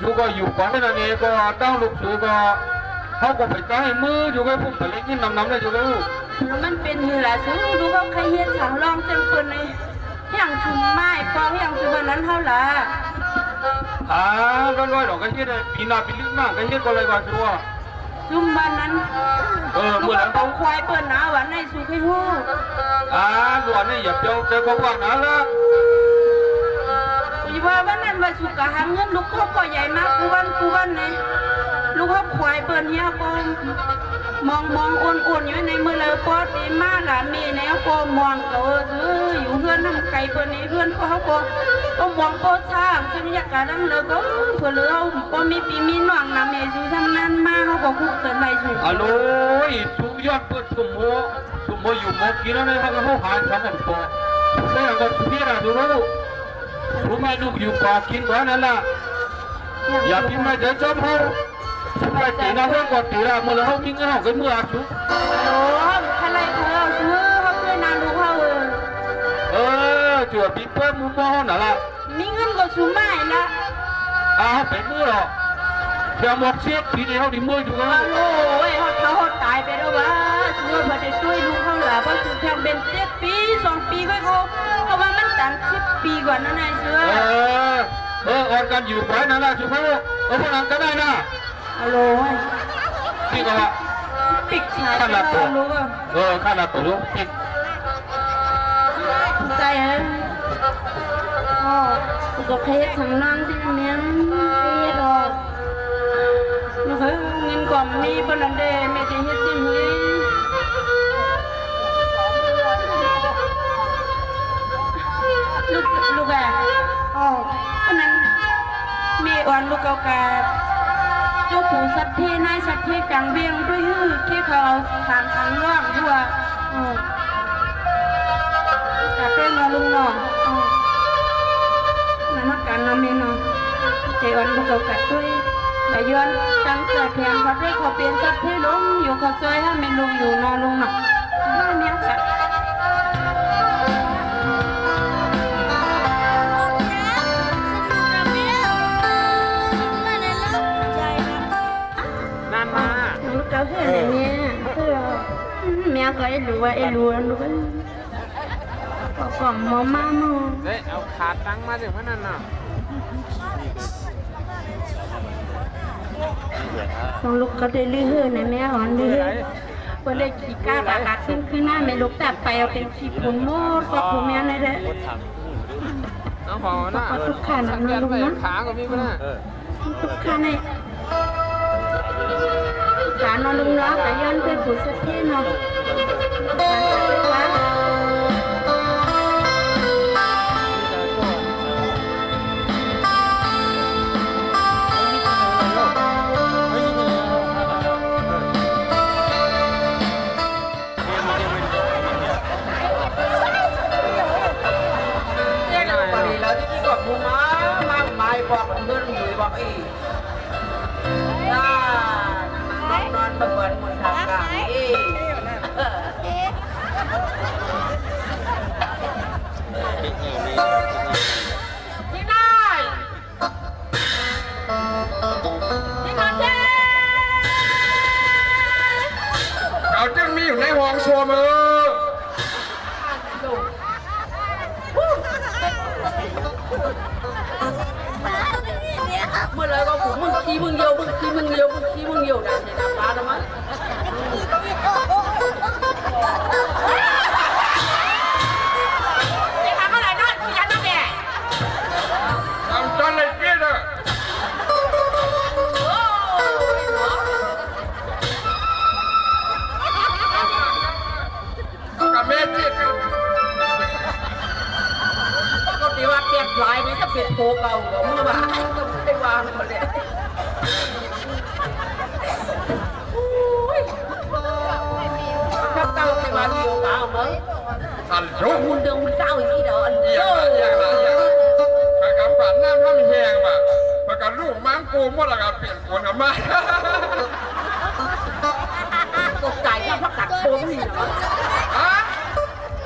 B: chú có dù quá thế này nè có đau lục chú có không có phải cái mưa chú cái phụng phải lấy những năm này chú cái
C: มันเป็นเหตุชุดูเขาใครเห็นถังรองเต็มคนในอย่างชุมไม้ปองอย่างชุมวันนั้นเท่าไหร่
B: rồi đó cái gì này bị nào bị lít mà cái gì có lại vào chú à
C: ชุมวันนั้นลูกเขาควายเปิดหนาวันในสุขีหู
B: đùa này dập cho chơi có quạt nữa đó
C: อีว่าวันนั้นว่าสุกหาเงินลูกเขาปล่อยใหญ่มากกูวันเลยลูกเขาควายเปิดเนี้ยก็มองอุ่นอยู่ในมือเลยปอดีมากหลานมีแนวก็มองเขาอยู่เพื่อนน้ำไก่เปิดนี้เพื่อนเขาก็มองโคช่างซึ่งอยากการนั่งเลยก็เพื่อเลยก็มีปีมีหน่องนะเมย์อยู่ทำนั้นมากเขาก็คุกเกินไปสุด
B: alo chú yết bớt sum môอยู่มกินแล้วเนี่ยเขาหาทางกันพอแต่ก็chú biết là chúรู้chúไม่ลูกอยู่ป่ากินกว่านั่นล่ะอย่าพี่ไม่เจอจอมเขาchúไปตีนะเพื่อนก็ตีละเมื่อเรากินกันเขาก็เมื่อchú
C: โอ้อะไรเขาซื้อเขาเคยนานดูเขา
B: chùa bị bơm mua mò nè là
C: มีเงินก็ซื้อไม่ละ
B: phải mua rồi theo một chiếc thì họ đi mua chúng
C: โอ้
B: nó
C: โหเขาตายไปแล้ววะช่วยพอได้ช่วยลูกเขาหล่ะเพราะสุดแทงเป็น7 ปี2 ปีก็เขาว่ามันต่าง10 ปีกว่านั้นไงเชื่อ
B: onกันอยู่ไว้นั่นแหละchúng nóพวกนั้นก็ได้นะ
C: ฮัลโหล
B: ที่ก็
C: ปิกชายเขารู้ว่า
B: ข้าราตัวลูกที่
C: ใจเอ้ยอ๋อก็เพชรทางล่างที่เนี้ยเพชรหรอกลูกเอ้ยเงินก่อนมีบนนั้นเดไม่ได้เฮ็ดสิ่งนี้ลูกอะอ๋อเพราะนั้นมีอ่อนลูกเกากาเจ้าปู่สัตเทนายสัตเทกังเบียงด้วยฮือที่เขาถามทางร่องทั่วแต่เป็นนอลุงนอนั่นนักการนอมีนอใจอ่อนลูกเกากัดด้วยแต่ย้อนจังเกิดแทนเขาได้เขาเปลี่ยนสัตเทลงอยู่เขาซอยให้เป็นลุงอยู่นอลุงนอไม่เนี้ยค่ะลูกเจ้าเห็นอะไรเนี่ยแม่ก็ไอ้รู้ว่าไอ้รู้ลูกก็กล่อมมอมาโม
E: เอาขาตั้งมาเดี๋ยวพนันน่ะ
C: ของลูกก็ได้ลื้อเฮือในแม่อ่อนลื้อก็เลยขี่ก้าวขาขึ้นหน้าแม่ลูกแต่ไปเอาเป็นขี่ผมโม่ก็ผมแม่ในเด้
E: เอาพอนะ
C: ก็ทุกขานะลูกนะ
E: ขาก็มีปะนะ
C: ทุกขาใน การนอนลุงเนาะแต่ย้อนเป็นผู้สัตย์เท่เนาะ
D: บอกอีน่านอนมาเปิดหมดทางกลางอีที่ได้ที่นอนเท่
B: เอาจึงมีอยู่ในห้องโชว์มือ
D: เมื่อไรก็ผมมึงขี้มึงเดียวมึงขี้มึงเดียวมึงขี้มึงเดียวนะในน้ำปลาละมั้งนี่ทำอะไรนอนกูยันน้ำแดง
B: ทำจนเลยเกี้ยเลยกับแม่เจี๊ยบ
D: ก็ดีว่าเปลี่ยนลายนี้จะเปลี่ยนโพเก่าของเมื่อวานก็ไม่วางมาเลยถ้าเก่าไปวางโพเก่ามั้ง
B: อันยุ่ง
D: หุ่นเดิมหุ่นเก่าอีกทีเดียวอันเดียว
B: ไปกับฝันน้ำน้ำแห้งมาไปกับลูกมังกูมั่วละกับเปลี่ยนคนกันมา
D: ตกใจก็พักกัดชมนี่เหรอ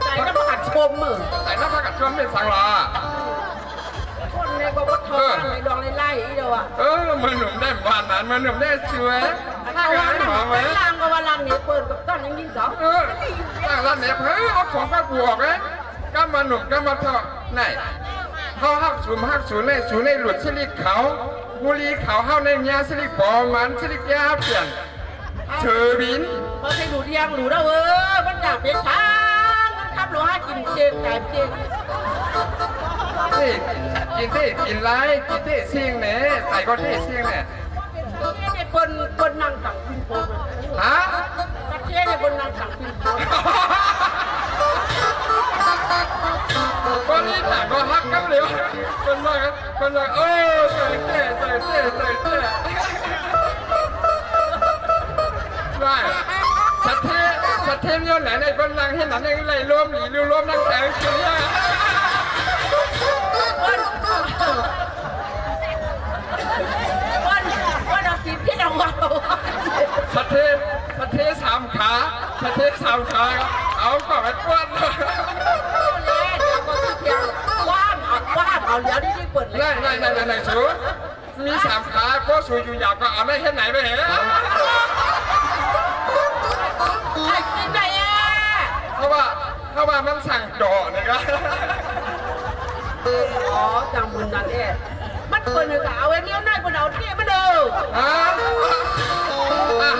D: ใจก็พักกัดชมมือ
B: แต่น้าพักกัดชมเป็นสังลา
D: คนในก็วัดทองในดองไล่อีเดียวอ่ะ
B: มันหนุ่มได้บานนั้นมันหนุ่มได้ช่วย
D: ถ้าว่าหนุ่มเป็นลางก็ว่าลางเนี่ยเปิดกับต้นยังยิ่งสอง
B: ต่างร้านเนี่ยเอาของป้าบวกเลยก็มาหนุ่มก็มาเถอะไหนเขาหักศูนย์ในหลุดสิริเขาบุรีเขาเข้าในยาสิริปอมันสิริยาเปลี่ยนเชอบิน
D: พอใครดูที่ยังดูแล้วมันอยากเป็นช้างมันขับรถให้กินเจงแต่เจง
B: กินไรกินเสี่ยงเนี่ยใส่ก็เสี่ยงเนี่ย
D: เนี่ยคนนั่งสั่งพิมพ์โพส
B: ฮะ
D: ตะเคียนเนี่ยคนนั่งสั่งพิมพ์โพส
B: ก็นี่แต่ก็ฮักกันเลยคนว่าใส่เต้ได้ชัดเทมย้อนไหนในคนนั่งให้หนังในรวมหลีรวมนั่งแข็งเชีย
D: ว่าเราคิดที่เราว่า
B: ชัดเทสามขาเอาก่อนไปกวนเลย
D: ว่างเอาเดี๋ยวที่เปิดเลย
B: ไหนสูมีสามขาก็สูอยู่อยากก็เอาไม่แค่ไหนไปเหรอ
D: กินไป
B: เพราะว่ามันสั่งดอกนี่ก็
D: จังบุญนั่นเองมันคนหนึ่งเอาไว้เนี้ยได้คนเอาเที่ยมันเด้อ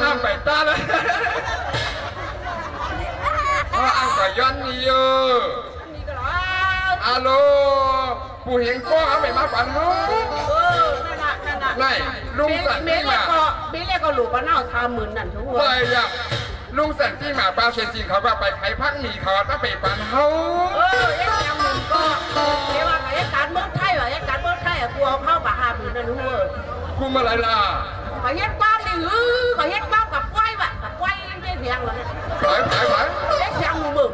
B: ห้ามไปตาเลยอ้าวก็ย้อนนี่อยู่ฮัลโหลผู้เห็นก็เอาไปมาปั่นนู้นั่นลุงสันที่มา
D: เบี้ยก็หลูกป้าเน่า30,000นั่นทุกวัน
B: ใช่อะลุงสันที่มาปลาเชจิเขาก็ไปไข่พักหนีเขาต้องไปปั่นเฮา
D: ยังหนึ่งก็เรียกว่าไอ้การเมืองไทยว่ะไอ้การเมืองไทยอ่ะกลัวเข้าป่า50,000นั่นทุกวัน
B: กูมาอะไรล่ะ
D: ขอเฮ็ดความนี่ขอเฮ็ดความกับควายว่ะกับควายไม่เพียงหรอก
B: ไป
D: เอ๊ะเสียงหนูมึง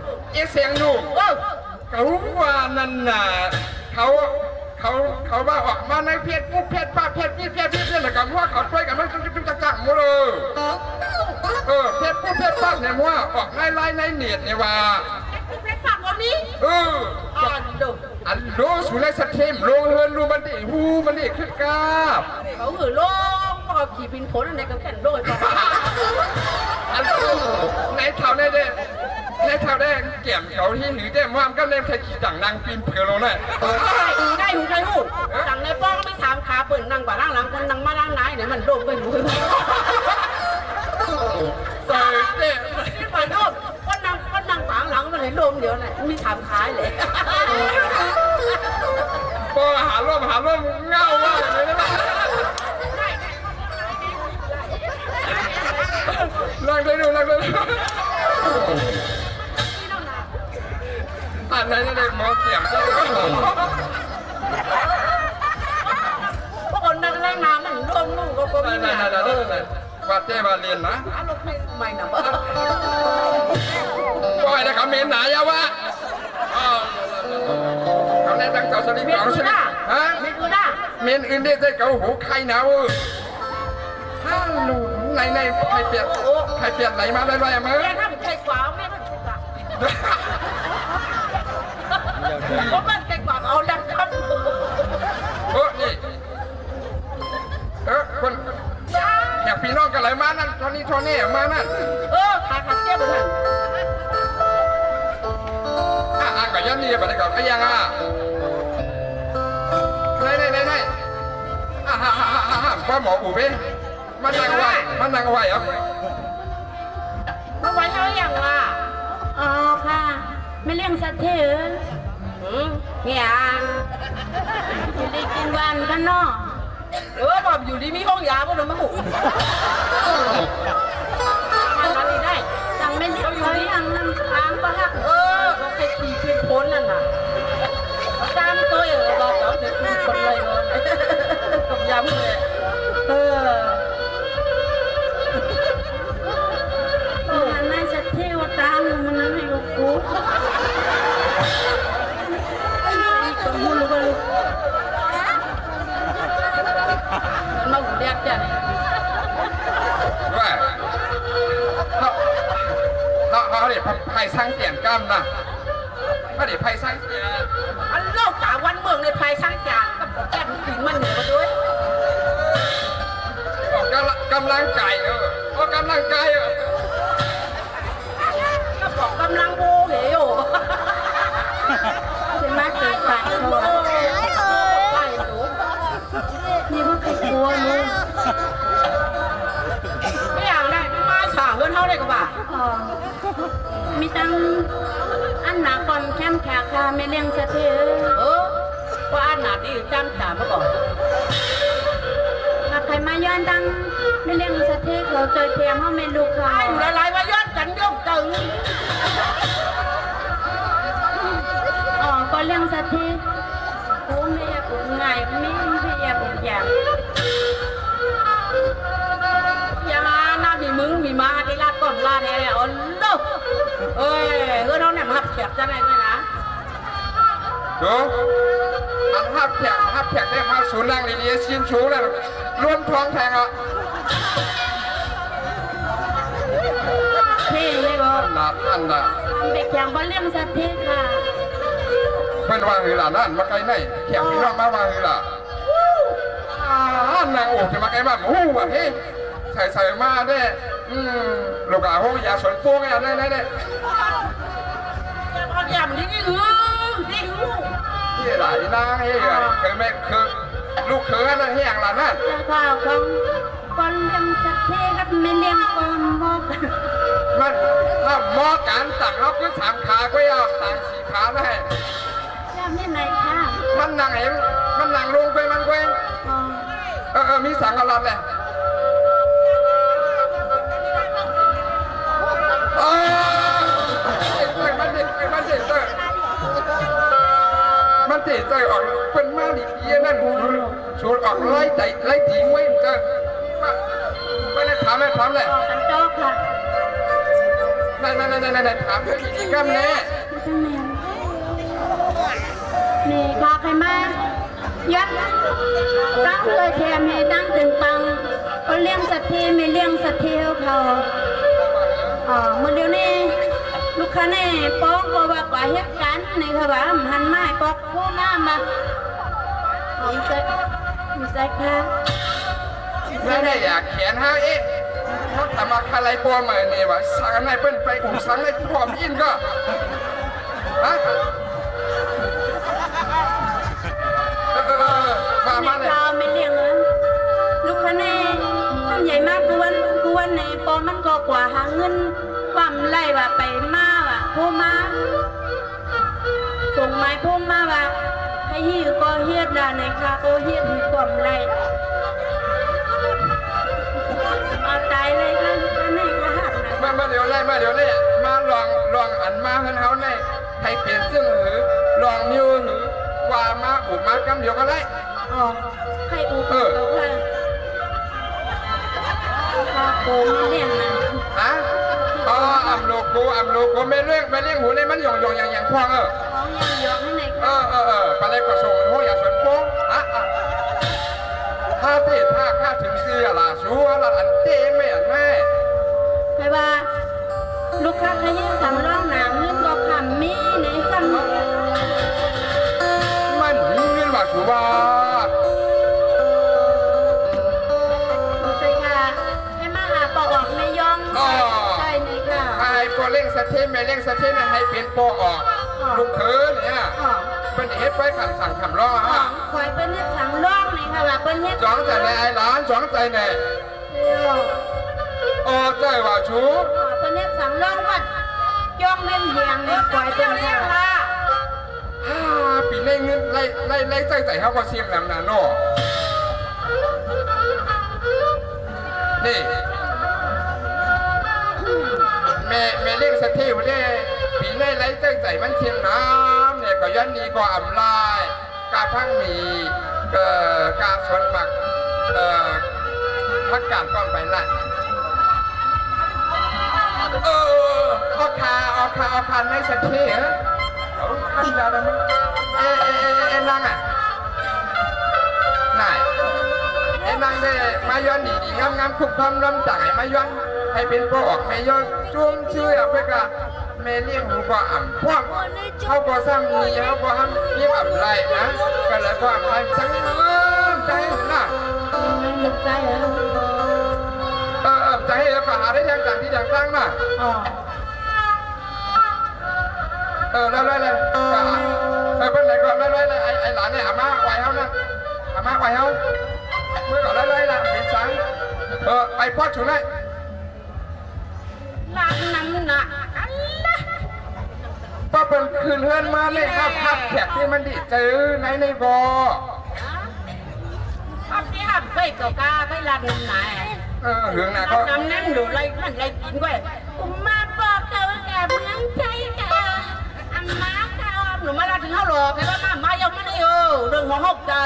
B: เสียงหนูเขาว่านั่นน่ะเขาว่าออกมาในเพจปุ๊บเพจป้าเพจพี่แล้วกันว่าเขาช่วยกันมันจุ๊จักหมดเลยเพจปุ๊บเพจป้าเนี่ยว่าออกในไลน์ในเน็ตเนี่ยว่า
D: เพจป้าวันนี้
B: อันโลสูไลสเทมโลเฮิร์นรูมันดิฮูมันดิขึ้นกาบ
D: เขาหือโลพอขี่บินผลในกระแผ่นโดย
B: อันในเท่าในเด็ในเท่าแดงเกี่ยมเขาที่หือแก้มว่ามก็เล่นแค่ขี่จังนางปีนเผือโลเลย
D: ได้หูจังในป้องไม่ถามขาเปิดนั่งกว่าล่างหลังคนนั่งมาล่างไหนเนี่ยมันโดมไปหู
B: ใส่เจ๊
D: ที่ไปโดมก็นั่งขวางหลังมันเลยโดมเดี๋ยวน่ะมีถามขายเลย
B: พอหาร่มเงาว่าเลยนะ
F: ได้เลยมองเสียงก็
C: พวกคนนั่งแรงน้ำมันร่วมลูกก็ไม่
F: นั่
C: ได้
F: นว่าเจ้าเรียนนะ
C: อารมณ์ไม่นะ
F: ก็ไอ้เขาเมนหนายาวะเขาในตั้งเจ้าสลิปของสลิปฮะ
C: ไม่รู้นะ
F: เมนอื่นได้ใจเขาหูใครหนาวถ้าหนูในใครเปลี่ยนไหนมาได้ไหมมั้ง
C: แม่ถ้าเป็นใครกว่าแม่ถ้าเป็นใครกว่าเพราะมันใครกว่าเอาดังครับ
F: นี่คนอยากพี่น้องกันเลยมานั่นตอนนี้มานั่น
C: ขาเจ็บเลย
F: อ่างกับยันนี่ไปได้กับไอ้ยังไหนป้าหมออูเบ้มันนั่งไหวอ่ะ
C: มาไว้เขาอย่างล่ะอ๋อค่ะไม่เลี้ยงสัตว์เถอะเนี่ยอยู่ดีกินวันกันเนาะบอกอยู่ดีมีห้องยาพวกนั้นมาหูมันอะไรได้สั่งไม่ได้อยู่ดีอังน้ำค้างปะฮักเขาไปขี่ขึ้นพ้นนั่นน่ะตามตัวบอกเขาจะขึ้นคนเลยกับยำเลยมันน่าจะเที่ยวตามมันนั่นให้ลูกกูคนพูดรู้ป่ะลูกมันมาหูเรียกจ้ะเนี่ย
F: ว่าเขาเดี๋ยวไผ่สร้างเตียนกล้ามนะเขาเดี๋ยวไผ่สร้างเตียน
C: อันโลกจากวันเมืองในภายช่างจานกับแก้มถึงมันเหนือมาด้วย
F: กำลังใจกำลังใจ
C: ก็บอกกำลังโมเหวเป็นมาเกิดขาดเขาไปดูนี่มันคือกลัวมึงไม่อยากได้มาฉากเงินเท่าไหร่ก็บ่ามีตังอันหนาก่อนแคมแขกค่ะไม่เลี้ยงเสถียรว่าอันหนาที่จ้ำจ่ามาก่อนใครมาย้อนดังไม่เลี้ยงเสถียรเขาเจอเทียมเขาไม่ลูกเขาอยู่ละลายว่าย้อนกันย่อมตึงก็เลี้ยงเสถียรโอ้ไม่อยากปลุกง่ายไม่อยากปลุกยากอย่าน้ามีมึงมีมาได้ลาดก่อนลาดเนี่ยอ๋อโลเอ้ยเราเนี่ยหับแฉกจะไหนด้วยนะ
F: ดูอันหับแขกได้มาศูนย์นั่งลีๆชินชูเลยร่วมท้องแทงอ่ะ
C: พี่เลยบอก
F: นั่นน่ะ
C: เด็กอย่างบ้านเลี้ยงสัตว์พี่ค่ะ
F: เพื่อนวางหือหล่ะนั่นมาไกลไหนแขกพี่น้องมาวางหือหล่ะนางโอ้จะมาไกลบ้านหูว่ะเฮ้ใส่มาได้ลูกอาหูยาสวนปูไงได้
C: อย่ามันนี่นี่
F: หลายนางเฮ้คือไม่คือลูกเขยนั่นเฮ้อย่างหล่ะนั่น
C: จะข่าวของคนเลี้ยงสัตว์พี่กับไม่เลี้ยงคนมอก
F: มันถ้ามอการสั่งเราคือ3 ขาก็ยาวต่าง4 ขาได้
C: จะไม่ไหนค่ะ
F: มันนั่งเองมันนั่งลงไปมันเว้งมีสั่งอะไรเลยมันติดใจออกเป็นมาดิเยี่ยนั่นชูออกไล่ทิ้งไว้เจอไม่ได้ถามเลย
C: กันโจ๊กค่ะ
F: นั่นถามเพื่อนอีกกัมแน่
C: นี่ค่ะใครมายัดตั้งเลยแทมให้ตั้งถึงปังก็เลี้ยงสัตว์ที่ไม่เลี้ยงสัตว์ที่เขาเมื่อเดี๋ยวนี้ลูกค้าเนี่ยป้องก็ว่ากว่าเหตุการณ์ในขบามหันไม้ปอกผู้น้ำมามีใจค่ะ
F: ไม่ได้อยากเขียนให้เอ๊ะเขาทำมาคาไรปัวใหม่เนี่ยวะสั่งให้เปิ้นไปอุ่นสั่งให้พร้อมอินก็ฮะมาเลย
C: เราไม่เลี้ยงลูกค้าเนี่ยทำใหญ่มากกวนในปอมันก็กว่าหาเงินความไล่ว่าไปมาว่าผู้มาส่งไม้ผู้มาว่าให้หิวก็เฮ็ดได้ในคาโอเฮ็ดหิวความไล่เอาตายเลยค่ะลูกค้าเนี่ยก็หักนะ
F: มาเดี๋ยวนี้มาลองอันมาเพื่อนเขาเนี่ยให้เปลี่ยนซึ่งหรือ ากำเดียวก็ได้
C: อ๋อใครอูเจ้าค่ะข้าโกงเล่นนะ
F: ฮะอ๋ออำโลโกไม่เลี้ยงหูในมันหยองอย่างพอง
C: ของยังยกให้ไหน
F: ปลาเล็กกระส่งหัวอย่าสนโป้งถ้าเทศข้าถึงเสื้อล่ะชัวละอันเต้ไม่อันแม่
C: ใครว่าลูกค้าขยี้สั่งร้องหนังเงินบอกคำมีในสั่ง
F: มันมีเงินว่าชัว
C: ใช่ค่ะให้มาหาปอกออกไม่ยอมใช่ไหมค่ะ
F: ไอ้ปอเล่งสะเทนไม่เล่งสะเทนให้เป็นปอออกลูกเขยเนี่ยเป็นเฮ็ดไปคำสั่งคำร้องฮะ
C: คอยเป็นเฮ็ดสั่งร้องนี่ค่ะว่าเป็นเฮ็ด
F: จ้องใจในไอ้หลานจ้องใจในใจว่าชู
C: เป็นเฮ็ดสั่งร้องว่าย่องเล่นเฮียงนี่คอยเป็นค่ะ
F: ปีเล่งเงินไล่ใจเขาก็เสียงลำนาโน่นี่แม่เลี้ยงสถิวเนี่ยปีไล่ใจมันเชียงน้ำเนี่ยก็ย้อนนี้ก็อ่ำลายกาพังมีการสวนหมักพักการก้อนไปละเอาคาในสถิวเอาคันยาวเลยมั้งนั่งอ่ะน่านั่งได้มาย้อนดีงามคุกคำลำจากมาย้อนให้เป็นปอกไม่ย้อนช่วงชื่อเพื่อกะเมเลี้ยงหูก็อ่ำพวกเขาก็ซ้ำมีเขาก็ทำเลี้ยงอ่ำไรนะก็เลยก็อ่ำไรใจนะใจแล้วก็หาได้ยังต่างที่อย่างตั้งนะแล้วเลยเป็นไหนก่อนเลยไอ้หลานเนี่ยอาม่าไหวเขานะอาม่าไหวเขาเมื่อก่อนเลยนะเป็นสังไปพอดฉุนเลย
C: หลังน้ำหนักกันละ
F: ป้าเป็นคืนเฮือนมาเลยครับแขกที่มันดิเจอในบ่อ
C: เอาที่หับไปตัวกาไปลาดน้ำไหน
F: เหืองน่ะก็
C: น้ำนั่นดูไรมันไรกินก้อยผมมาบอกเขาแกเมืองใจแกอันมาเขาหนูมาลาถึงเขาหลอกแต่ว่ามายังไม่ได้เรื่องของหกเจอ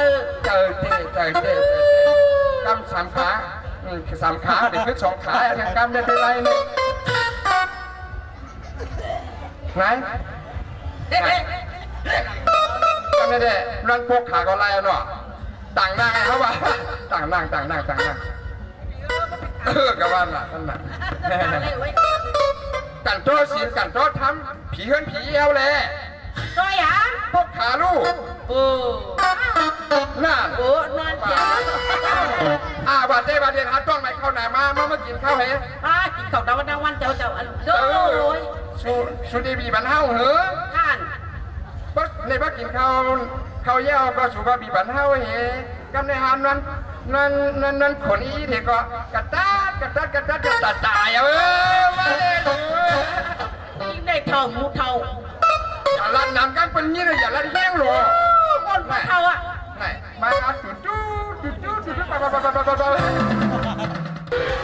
C: ก
F: ำสามขาเด็กขึ้น2 ขาอย่างกำได้เป็นไรเนี่ยไหนกำได้รันพกขาก็ไล่เนาะต่างนางเขาว่าต่างนางกะวันล่ะนั่นน่ะกันโตศีลกันโตทำผีเฮือนผีเอวเลย
C: ตัวอย่าง
F: พกขาลูกน่า
C: โอ้นอนเจ็บบ
F: าดเจ็บหาจ้องไหนเข้าไหนมากินข้าวเหรอ
C: กินข้าวดาววันเจ้าอันโอ้ย
F: สุดีบีบันเฮาเหรอ
C: ท่าน
F: ปักในปักกินข้าวเย้าก็สุบบีบันเฮาเหรอกำในหามนั้นขนอีเด็กก็กระตัดตายมาเลย
C: กินได้เท่ามูเท่า
F: อย่าลั่นน้ำกันเป็นงี้เลยอย่าลั่นแห้งหรอ
C: คนมูเท่าอ่ะ
F: ไหนมาจุดไป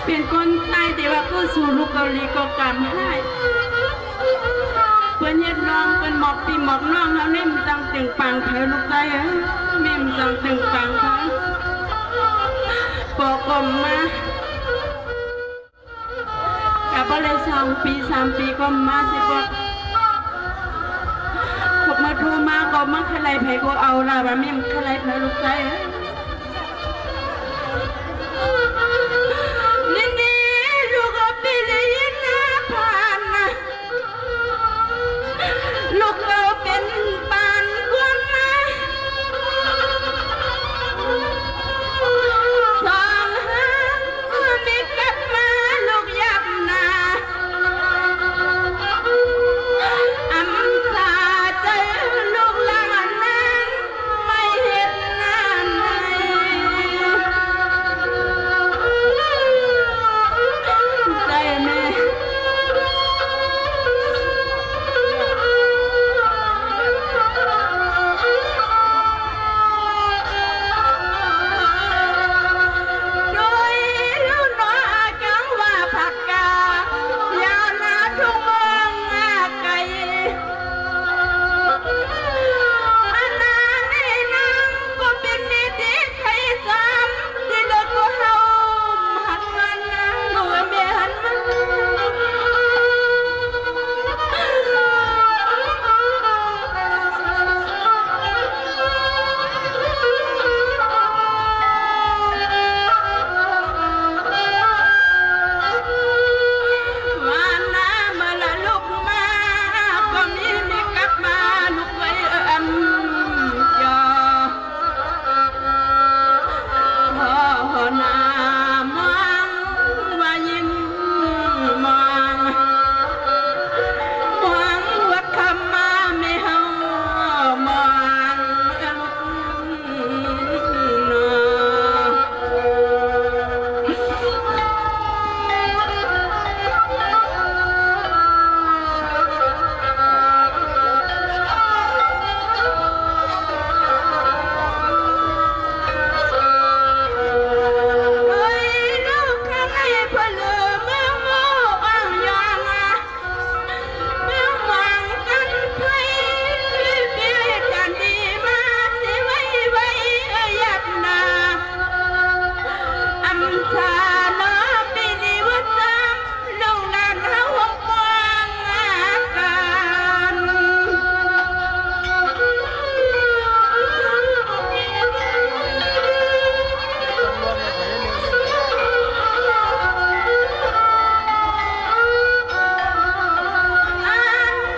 C: เป็นคนใต้แต่ว่าก็สู่ลูกเกาหลีก็กำให้เพื่อนเฮ็ดน้องเป็นหมอกปีหมอกน้องเขาเนี่ยมันจังตึงปังเธอลูกใจแม่มันจังตึงปังเขาบอกกลมมาแต่พอเลย2 ปี 3 ปีก็มาสิบอกพวกมาโทรมาก็มาใครไผก็เอาละว่าแม่มันใครไผลูกใจนี่ลูกก็ปีเลยนะผ่านนะลูกเราเป็นปานคนนะสองหาไม่กลับมาลูกยับนาอำสาใจลูกหลานนั้นไม่เห็นนาน
D: ำชาเนาะปีนี้ว่าจำลูกหลานเฮาหกวางอาการ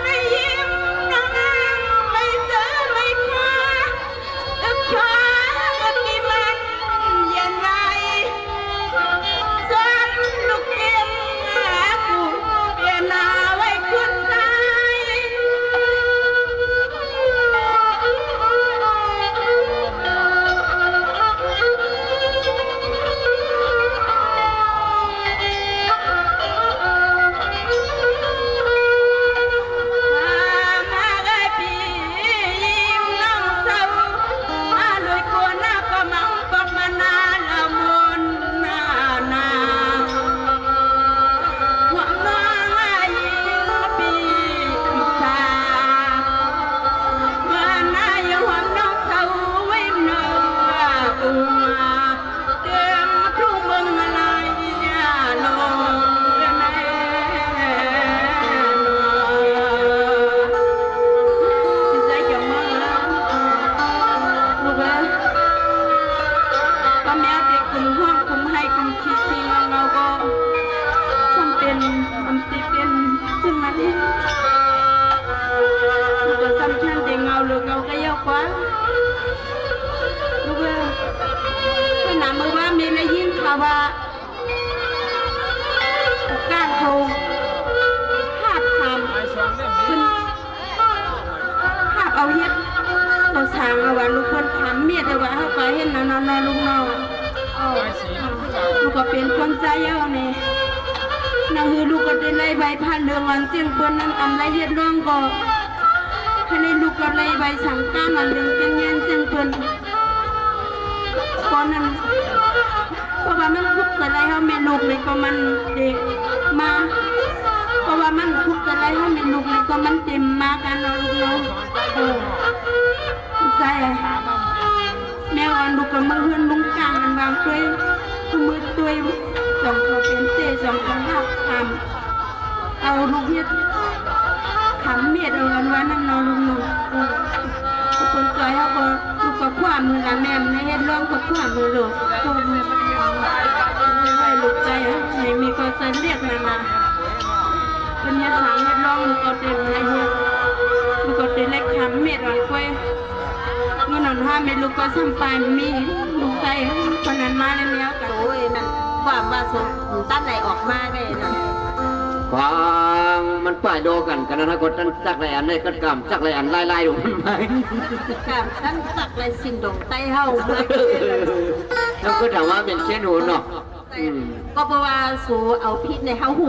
D: ไม่ยิ้มน้องนางไม่เจอไม่คว้าอึกคว้าก็มีมันเย็นไรส่วนลูกเกียงหากูเปลี่ยนหน้าไว้คุณใจมาได้ปียิ้มน้องเศร้ามาลอยกวนหน้าก็มังปอกมานานละมุนหน้าหน้าหวังน้องอายิ้มปีชาเมื่อหน้ายังหวังน้องเศร้าไว้เนื้อกูมาเตือนทุกมึงอะไรลงแม่ ใจจะมั่งแล้วลูกเอ้ยป้าแม่เด็กคุมห้องคุมให้คุมคิดที่เราก็ทำเป็นทำตีเป็นจึงมาดิลูกก็ซ้ำชั้นเด็กเงาลูกเงาก็เยอะกว่าลูกเอ้ยขนาดเมื่อว่ามีได้ยินข่าวว่าการเขาหาดทำขึ้น ภาพเอาเฮ็ดเราสร้างเอาว่าลูกคนขำเมียแต่ว่าเฮาก็เห็นนอนลูกน้องลูกก็เป็นคนใจเยอะนี่นั่นคือลูกก็ได้ไล่ใบผ่านเรื่องอันเจียงเปิ้นนั้นอำไรเฮ็ดน้องก็ให้ในลูกก็ไล่ใบสังกามันเรื่องเป็นงานเจียงเปิ้นก่อนนั้นเพราะว่ามันทุกข์อะไรเฮาแม่ลูกเลยก็มันเด็กมาเพราะว่ามันทุกข์อะไรเฮาแม่ลูกเลยก็มันเต็มมากันเนาะลูกเนาะใช่แม่วันลูกกับมือเฮือนลุงกลางมันวางด้วยมือด้วยสองเขาเป็นเตะสองเขาหักทำเอาลูกเฮ็ดขำเมียดเอากันว่านั่นนอนลุงหนุ่มคนจอยเขาก็ลูกกับความมือละแม่ในเฮ็ดร้องกับความมือลูกตัวมือไม่ไหวลูกใจไหนมีก็จะเรียกนานาเป็นยาสางเฮ็ดร้องลูกก็เต็มใจเฮ็ดลูกก็เต็มเล็กขำเมียดอ่อนกล้วยเงินหนอนห้าเม็ดลูกก็ซ้ำปลายมีลูกใจคนนั้นมาแล้วกัน
C: โอ้ยนั่นความว่าสมตั้นไหนออกมาได้นะ
G: ฟังมันป้ายโดกันกันนะกดตั้นจักไรอันนี้ก็กำจักไรอันไล่ดูมันไหม
C: การตั้นตักเลยสินดงไต้เฮา
G: แล้วก็ถามว่าเป็นเช่นหูเนาะ
C: ก็เพราะว่าสูเอาพิษในเฮาหู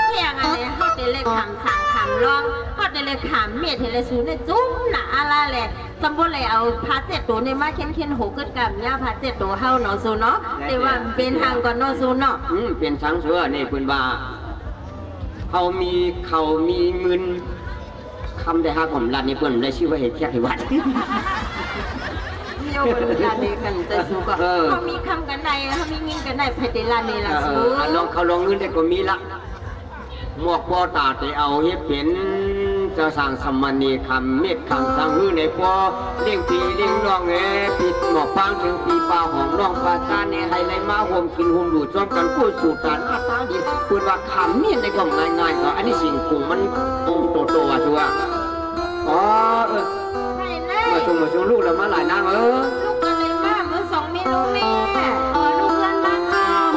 C: เที่ยงอันนี้เฮาได้เลยขำสั่งขำร้องเฮาได้เลยขำเมียเทเลสูในจุ้มหนาอะไรแหละสมบูรณ์เลยเอาพาเจ็ดตัวในมาเค้นหูกึดกับย่าพาเจ็ดตัวเฮาเนาะสูเนาะแต่ว่าเป็นทางก่อนเนาะสูเนาะ
G: เป็นช้างเสือนี่คุณว่าเขามีเงินคำได้ฮักผมรัดนี่เพื่อนได้ชื่อว่าเห็ดแค่ที่วัด
C: เที่ยวบนลานนี้กันแต่สูก็เขามีคำกันใดเขามีเงินกันใดภายในลานนี้ล่ะสู
G: ลองเขาลองเงินได้ก็มีละหมวกพ่อตาแต่เอาเฮ็ดเป็นจะสั่งสมณีคำเม็ดคำสั่งฮื้อในพ่อเลี้ยงปีเลี้ยงน้องปิดหมอกฟางถึงปีปลาของน้องปลาจานในให้ไรมาห่มกินห่มดูจอมกันพูดสู่กันอาตาดีพูดว่าคำเนี่ยในก็ง่ายๆก็อันนี้สิ่งกูมันโตชัวอ๋อมาชมลูกแล้วมาหลายนาง
C: ลูกกันเลยมากเมื่อ2 เมนูแม่ลูกเล่นบ้านค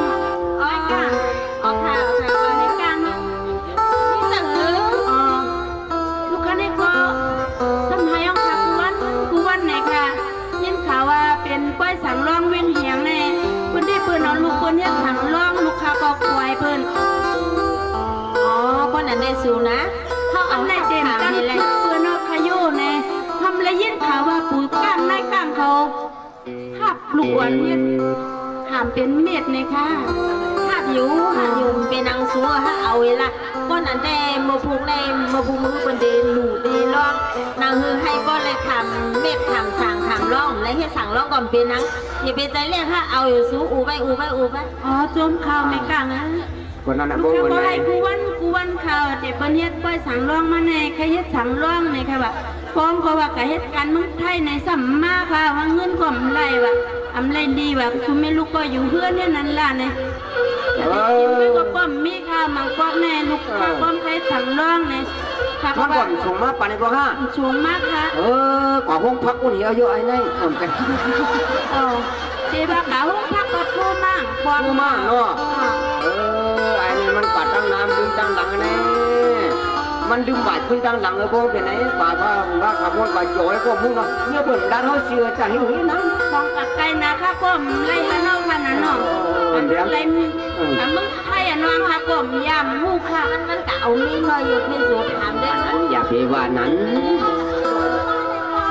C: ำค่ะในการนี่สั่งลูกกันนี่ก็สมัยองค่ะกูวันไหนค่ะยินข่าวว่าเป็นป้ายสั่งร้องเวียนเหียงในเพิ่นได้เพิ่นเอาลูกเพิ่นเนี่ยสั่งร้องลูกค้าก็ควายเพิ่นคนนั้นได้สูนะเขาเอาในเต็มกันเลยเพื่อนเอาขยุในทำละยินข่าวว่าปู่ก้างในก้างเขาหับลูกวันเนี่ยหามเป็นเม็ดเลยค่ะหับอยู่เป็นนางสูฮะเอาเวลา
D: ก้นอันเดมาพูกในมาพูมือเป็นเดหลูเดร้องนางฮือให้ก้อนเลยทำเม็ดทำสั่งทำร้องและให้สั่งร้องก่อนเป็นนังอย่าไปใจเรียกค่ะเอาอยู่สู้อูไปอ๋อจมข่าวไม่กลางนะ
G: คนนั้นนะ
D: ลู
G: โบ้
D: ก
G: คน
D: ก็
G: ไหน
D: ให้กูวันข่าวเด็กประเนียดป้อยสั่งร้องมาในใครเฮ็ดสั่งร้องในค่ะว่าฟ้องก็ว่ากับเหตุการณ์เมืองไทยในสัมมาค่ะว่าเงินก็อำไรว่ะอำไรดีว่ะคุณไม่ลูกก็อยู่เพื่อนเนี่ยนั่นล่ะเนี่ยไม่ก็ป้อมมีค่ะมังก็แน่ลูกก็ป้อมใครสั่งร้องเนี่ยค่ะ
G: มันก่อนส่งมาปานในบ่ฮะ
D: สูงมากค่ะ
G: กว่าห้องพักคนเหี่ยวเยอะไอ้นี่กัน
D: เจ้าบ้าเขาพักก็ทู่มั่งความ
G: ผู้มากเนาะไอ้นี่มันปัดตั้งน้ำดึงตั้งหลังนี่มันดึงบาดขึ้นตั้งหลังเลยพวกเป็นไหนบาดว่าขับวนบาดจ่อยพวกมึงเนาะเนี่ยเปิดด้านเขาเชื่อจากที่นี่นะ
D: มองกับไกลนะค่ะก้มไล่ข้างนอกค่ะนะน้องไล่แต่มึงไทยอ่ะน้องค่ะก้มยำหูค่ะมันกะเอานี่เลยอยู่ที่สุดถามได้
G: นั้นอย่าไปว่านั้น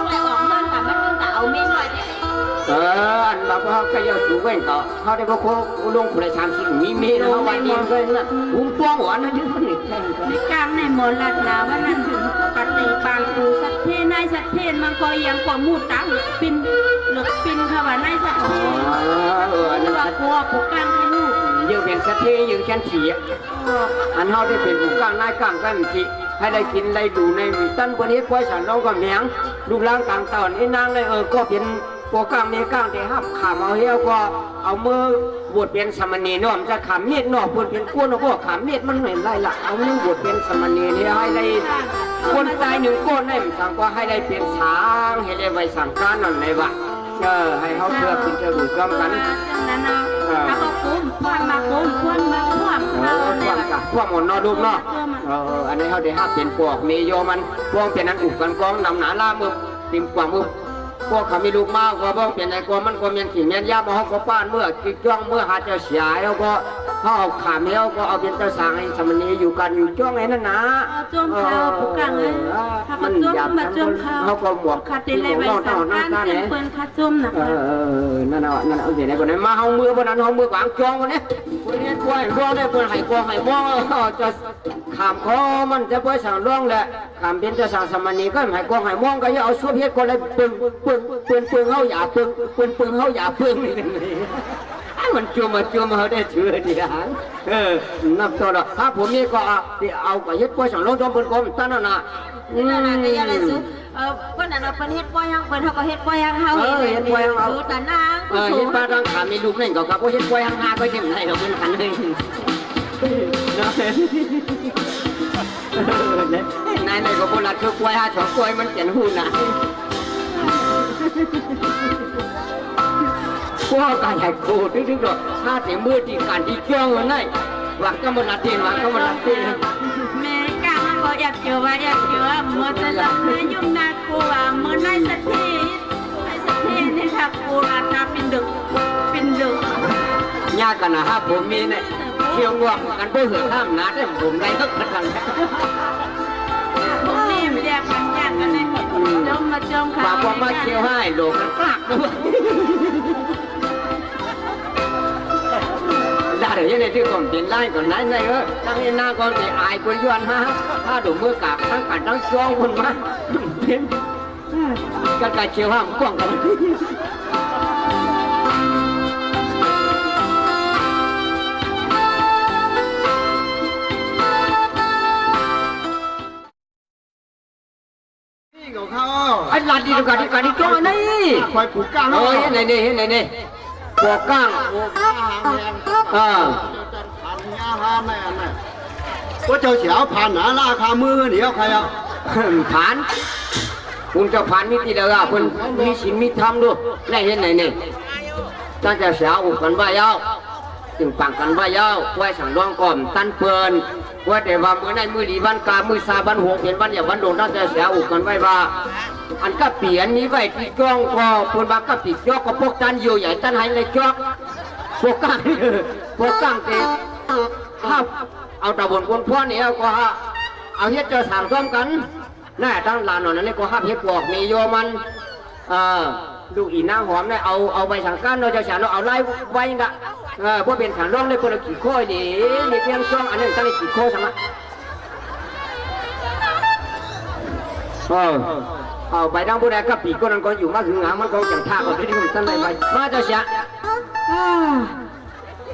D: แต่ออกเงินแต่มันกะเอานี่เลย
G: อันแบบว่าก็ยังสูงเว้นต่อเขาได้ก็โค้ลงประชามสิ่งมีนะวันนี้เลยนะหุ้มตัวหัวนั่นยืนคนหนึ่งแข่งกัน
D: ในกลางในมลนาว่านั่นถึงปัดหนึ่งปางกูสัตเทนายสัตเทนมันก็ยังกว่ามูตังปินหลึกปินค่ะว่านายสัตเทนว่ากลัวผูกกลางให้ลูก
G: ยืนเป็นสัตเทยืนแค่ฉี่อันเขาได้เป็นผู้กลางนายกลางกันจีให้ได้กินได้ดูในตั้นวันนี้ควายสันน้องก็เมียงลูกล้างต่างตอนไอ้นางเลยก็เป็นพวกกลางเมียกลางที่ห้ามขามเอาเหี้ยก็เอามือบวชเป็นสมณีน้อมจะขามเมียดนอกบวชเป็นก้นพวกขามเมียดมันไม่ไรละเอามือบวชเป็นสมณีนี่ให้ได้คนใจหนึ่งก้นได้สั่งว่าให้ได้เป็นช้างให้ได้ไว้สั่งการนั่นเลยว่ะให้เขาเพื่อเป็นเจ้าดูจอมกัน
D: นั่นเนาะถ้าก็คุ้มควรมาคุ้มควรมาควมเราเนี่ย
G: พวกหมดนอลูกเนาะอันนี้เขาได้ห้าเป็นพวกมีโยมันพวกเป็นนั้นอุกกันกองนำหนาล่ามือติมกว่ามือพวกเขามีลูกมากกว่าพวกเป็นในกว่ามันก็เมียนขี่เมียนยามาเขาก็ป้านเมื่อกิจ้องเมื่อหาเจ้าเสียแล้วก็เขาเอาขาเมียวก็เอาเป็นเจ้าสางให้สมณีอยู่กันอยู่จ้องไอ้นั่นนะ
D: จมเขาผูกกลางเลยถ้ามันจมมาจมเขา
G: ก็หมวก
D: ขัดตีเลยไปสั่งการเป็นปืนขัดจมนะคะ
G: นั่นเอาเสียในคนนั้นมาห้องมือบนนั้นห้องมือกวางจ้องคนนี้คนนี้กล้วยร้องได้เปิดไห้กวางไห้ม่วงจะขามคอมันจะเปิดสั่งร้องแหละขามเป็นเจ้าสางสมณีก็ไห้กวางไห้ม่วงก็จะเอาสู้เพชรคนเลยปึงเขาอย่าปึงเขาอย่าปึงนี่ไอ้มันจุ่มเขาได้เชื่อดีฮะนับตัวละถ้าผมนี่ก็เอาไปยึดกล้วยสั่งร้องจอมเป็นกรมตั้งน่ะ
D: นี่น่ะก็ยังเลยซุคนนั้นเป็นเฮ็ดป้อยยังเป็นเขาก็เฮ็ดป้อยยังเฮาเฮ็ดป้อยยังเอาแต่นาง
G: เฮ็ดป้ายทางขามีลูกเล่นกับเฮ็ดป้อยยังหาก็เต็มไหนเราเป็นขันเลยนายก็โบราณคือกล้วยหาฉอกกล้วยมันเปลี่ยนหูนะพวกกายใหญ่โคตรดึกๆดอกถ้าเสียมือที่การที่เชื่องมันได้หวังก็มันนัดเองหวังก็มันนัดเอง
D: แม่กาก็อยากเจอว่าอยากเจอเมื่อจะรับเนื้อยุ่งนาโคว่าเมื่อนายสัตเทนี่ค่ะโคราชเป็นดึก
G: ยากกันนะฮะผมมีเนี่ยเชี่ยวงวงกันเพื่อเหตุข้ามนาได้ผมไรก็ขัดกัน
D: พวกนี้ไม่อยากกันเลยจมค่ะ
G: ฝากว่ามาเชี่ยวให้โลกกันกลักด้วยได้เดี๋ยวในที่ก่อนเป็นไล่ก่อนไหนตั้งหน้าก่อนจะอายคนย้อนฮะถ้าดูมือกากทั้งกัดทั้งช่วงคนมาเป็นกันการเชี่ยวห้ามกว้างกันไอ้ลาดีดูกันที่จ้องนี่
F: คอยผูกกลาง
G: ไหนปวกก้าง
F: ก็เจ้าเสียวผ่านหนาราคามือเดี๋ยวใครอ่ะ
G: ผ่านคุณจะผ่านนิดเดียวอ่ะคุณมีศีลมีธรรมด้วยได้เห็นไหนนี่ตั้งแต่เสียวกันว่ายาวถึงปังกันว่ายาวไว้สั่งร้องก่อนตั้นเปิลว่าแต่ว่ามือในมือดีวันกามือซาบันหัวเห็นวันอย่าวันโดนตั้งแต่เสียวกันไว้ว่าอันก็เปลี่ยนนี้ไว้ที่กล้องก็ปืนบาก็ปิดยอกก็พวกตันอยู่ใหญ่ตันให้เลยจอกพวกกังเตะถ้าเอาตะบนคนพ่อเนี่ยก็เอาเฮ็ดจะสั่งร่วมกันน่าตั้งลานหน่อยนั่นก็ห้าเฮ็ดปลอกมีโยมันลูกอีนางหอมเนี่ยเอาไปสั่งกันเราจะสั่งเราเอาไล่ไว้นะพวกเป็นสั่งร่องเลยคนละกี่ข้อดีมีเพียงช่องอันนี้ตั้งกี่ข้อสั่งละ เอาไปดังผู้ใดก็ปีกคนนั้นก็อยู่มาถึงหางมันก็จังท่าก็ที่ที่ผมตั้งใจไปมาเจ้าเสีย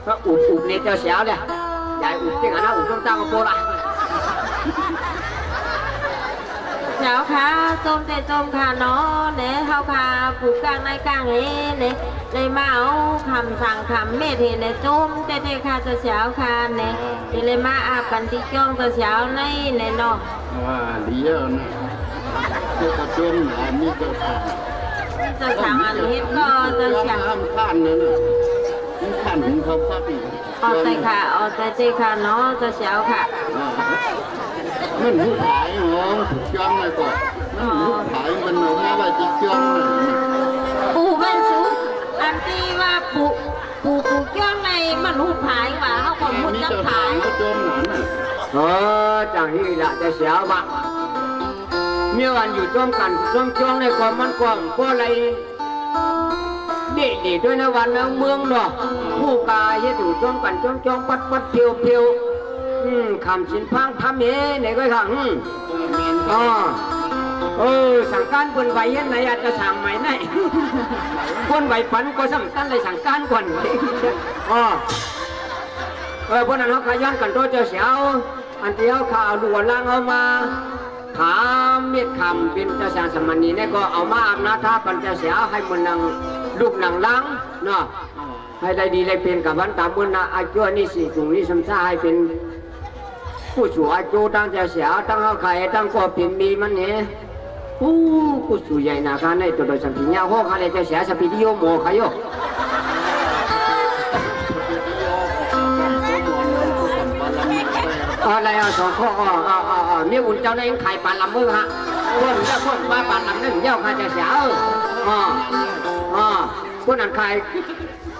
G: ก็อุบเนี่ยเจ้าเสียเลยใหญ่อุบจริงอ่ะนะอุบต้องตั้งกับโบราณ
D: เจ้าค่ะต้มแต่ต้มค่ะเนาะเนี่ยเฮาค่ะผูกกลางในกลางเฮเนี่ยเลยมาเอาคำสั่งคำเม็ดเห็นเนี่ยต้มแต่ค่ะเจ้าเช้าค่ะเนี่ยเลยมาอาบกันที่จ้องเจ้าเช้าในเนี่ยเนาะ
F: ว่าเลี้ยวนะเจ้ากระจุมหลายมีเจ้าค่ะ
D: เจ้าสั่งอันเฮ็ดก็เจ้าเช้า
F: ห้ามข้านนั่นน่ะมันข้านถึงเขาฟักนี่
D: เอาใจค่ะเอาใจค่ะเนาะเจ้าเช้าค่ะ
F: มันหูขายหอถูกจ้องเลยก่อนมันหูขายมันเอามาไว้ที่จ้องเลย
D: ปูมันสูงอันที่ว่าปูจ้องในมันหูผายว่าเขาก็มุด
F: นี่
D: จะ
F: เจ้า
D: ผา
F: ทาง
D: ย
F: ก็จมหนานน่ะ
G: จังที่ละจะเสียมาเมื่อวันอยู่จ้องกันจ้องในความมันกว้างก็อะไรดีด้วยนะวันนะเมืองเนาะผู้กายอยู่จ้องกันจ้องปัดเพียวคำสินพังทำเองไหนก็ขังสั่งการคนไหวยันไหนอาจจะสั่งใหม่ไหนคนไหวปันก็สำคัญเลยสั่งการก่อนพวกนั้นเขาขย้อนกันโดยเจ้าเสียวอันที่เขาข่าวด่วนล่างเอามาถามเม็ดคำเป็นเจ้าสารสมณีนี่ก็เอามาอาบน้ำท่าปัญเจ้าเสียวให้มันนั่งลูกนั่งล้างเนาะให้ได้ดีได้เป็นกับวันตามบุญนะอาจุนี่สิจุงนี่สมชาให้เป็นผู้สูอายุตั้งเจ้าเสียวตั้งเขาไข่ตั้งก็เป็นมีมันเนี่ยผู้สูใหญ่นาคาในตัวโดยสัมผัสเนี่ยห้องอะไรเจ้าเสียสัมผัสโยโมขยโยอะไรสองข้อมีอุ่นเจ้าในไข่ปลาลำมือฮะคนจะคนปลาปลาลำนั่นเย้าข้าจะเสียคนนั้นไข่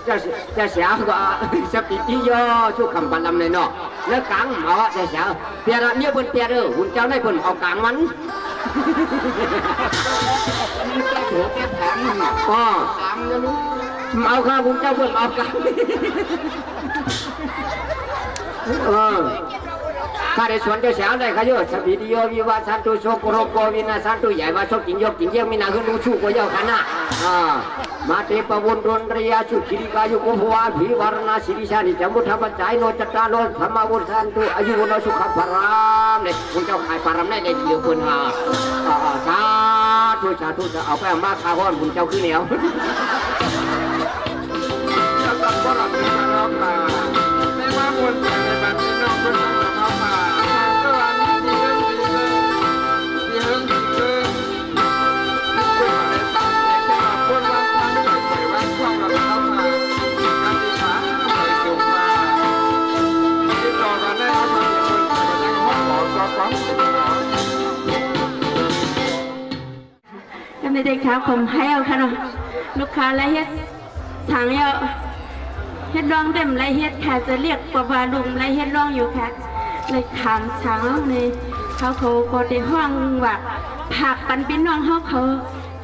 G: จะเสียก็สปิติโยชุกคำปลาลำเลยเนาะแล้วกังจะเสียเปียระเนี่ยบนเปียเด้ออุ่นเจ้าในคนเอากังมัน
F: หัวแก้แผงมันน่ะตามนะลูก
G: เอาข้าอุ่นเจ้าคนเอากังข้าได้สวนเจ้าเสียได้ขยโยสปิติโยวิวาสันตุโชโกโรโกวินาสันตุใหญ่ว่าชอบกินยกกินเยี่ยมมีนาขึ้นรู้ชูก็เย้าขันนะมาเตปวุนดนริยาสุขิริกายุกุภวาภิวารณาสิริชานิจมุทธปัจจัยโนจัตตาโนธรรมวุสันตุอายุวโนสุขภารามเนี่ยคุณเจ้าขายปารามได้เดียวคนหาสาธุเอาไปมาข้าวอนคุณเจ้าขึ้นเหนียว
F: จะตัดบ่รับที่มาแล้วค่ะไม่ว่าคนจะในบ้านพี่น้องเพิ่นทำกับเขามาสวรรค์ที่เฮิงเพิ่นอะไรตามแต่ว่าคนว่าทางไปว่าความรับเขามาการที่ขาไปส่งมาที่รอกันได้เอามาเพิ่นก็ยังห้องหมอก็ฟัง
D: ก็ไม่ได้ครับผมให้เอาค่ะเนาะลูกค้าและเฮ็ดถังเยอะเฮ็ดร้องเต็มไรเฮ็ดค่ะจะเรียกปะวาลุงไรเฮ็ดร้องอยู่ค่ะเลยถามถังนี่เขาก็ได้ห้องว่าผักปันเป็นน้องเขา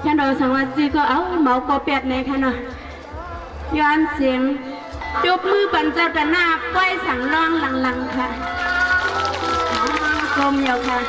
D: ฉันโดนสังวัตจีก็เอาเมาก็เป็ดในค่ะเนาะย้อนเสียงยกมือปันเจ้าตะหน้าป้อยสั่งร้องหลังๆค่ะกลมเยอะค่ะ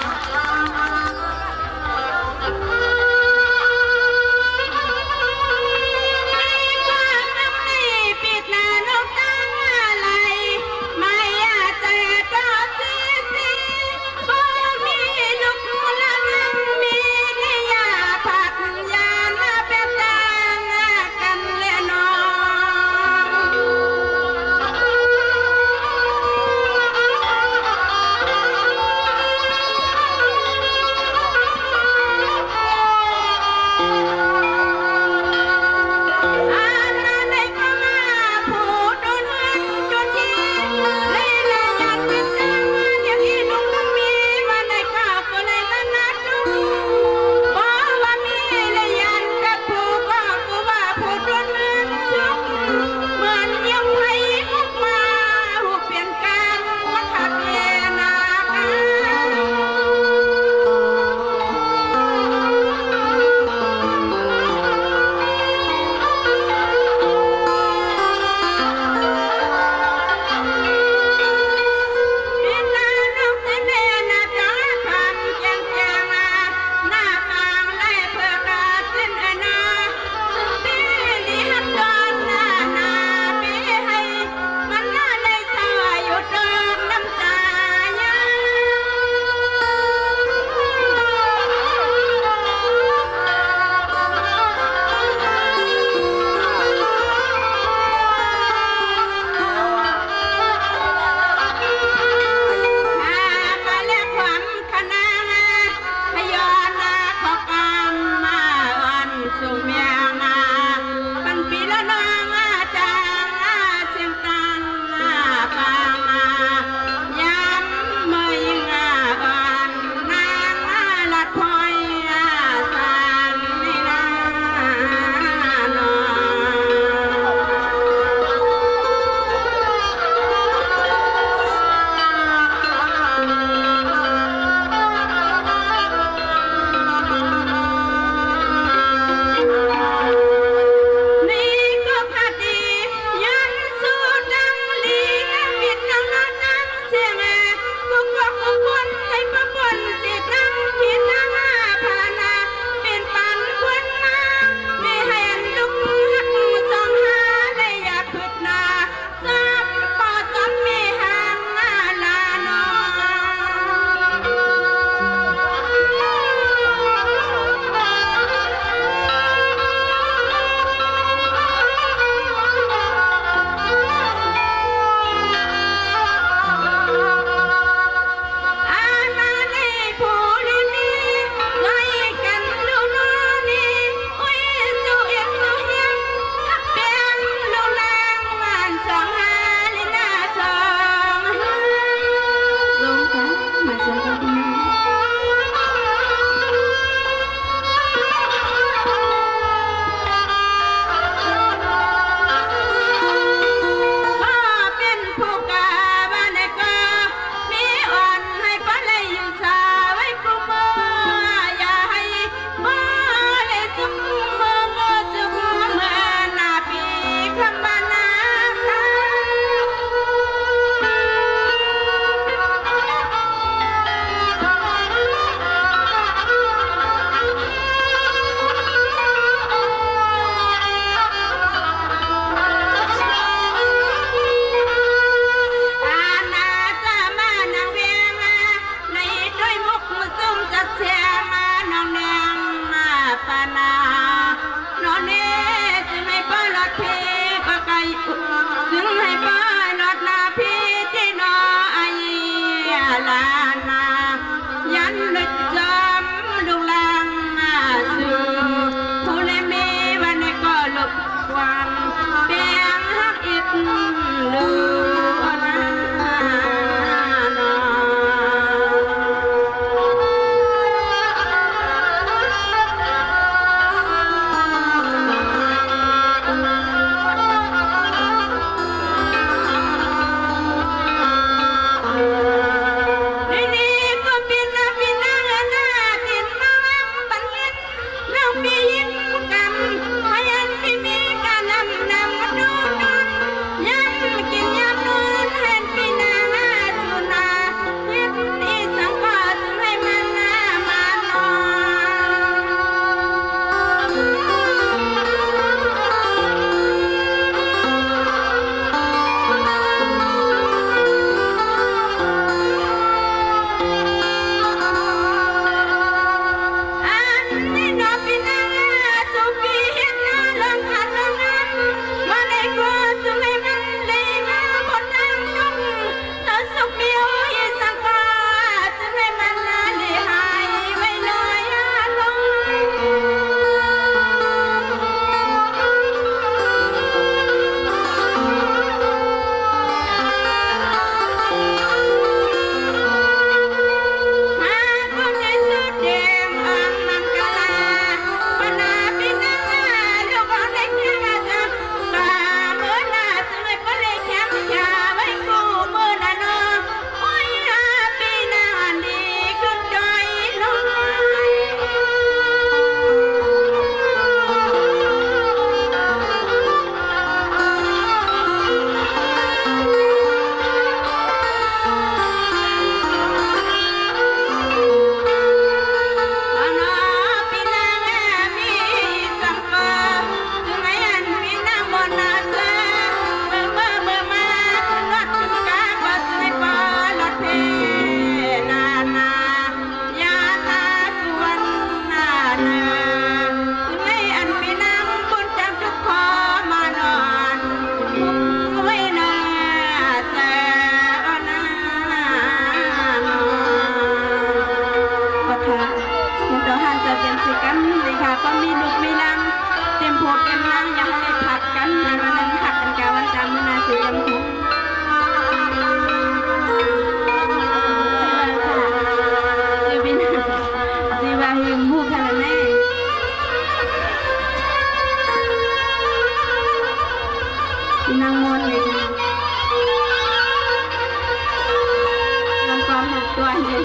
D: ตัวนี้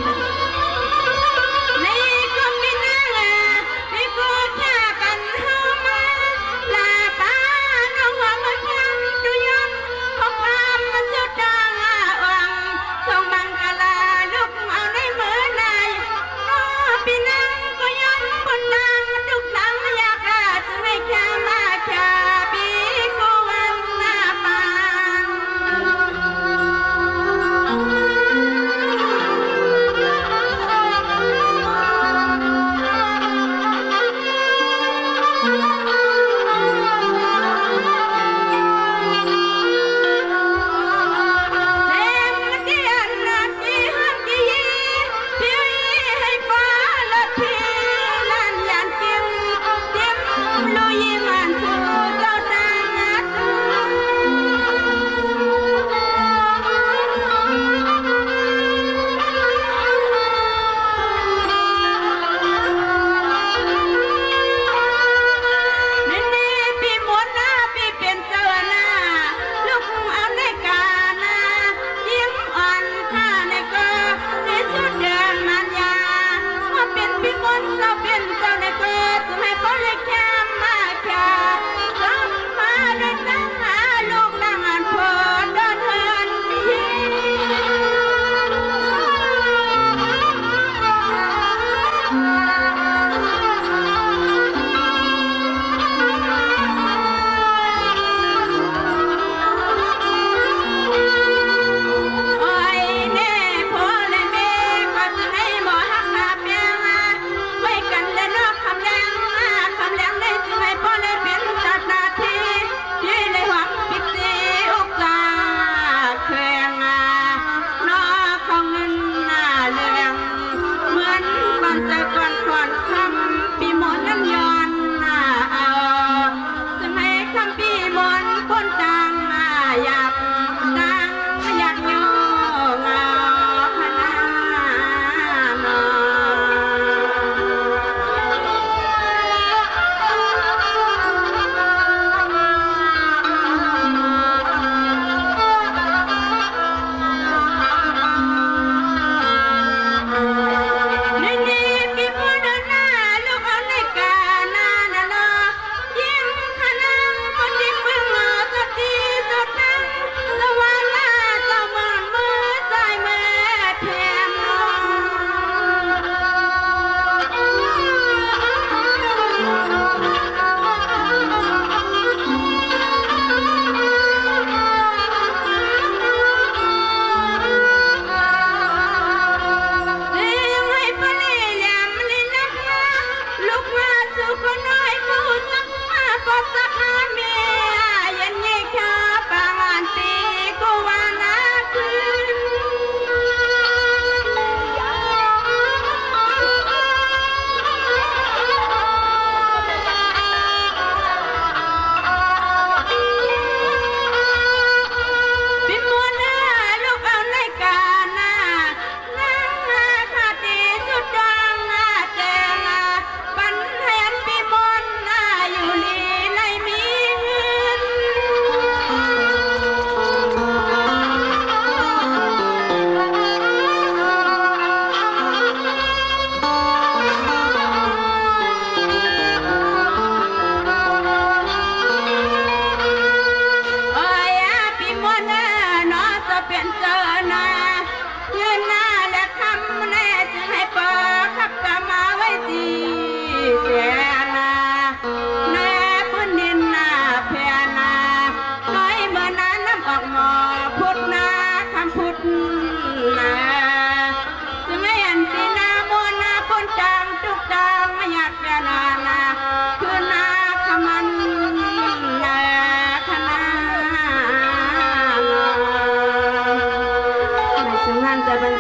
D: ในก็มีนางมีกูฆ่ากันเฮามาลาป้าน้องหัวมันยังดูยอมขอความมันสุดดังวังส่งบังกะลาลูกเอาในมือนายน้อพี่นางก็ยอมคนดังทุกหลังอยากจะให้แค่มาแค่ปีกูวันหน้าปาน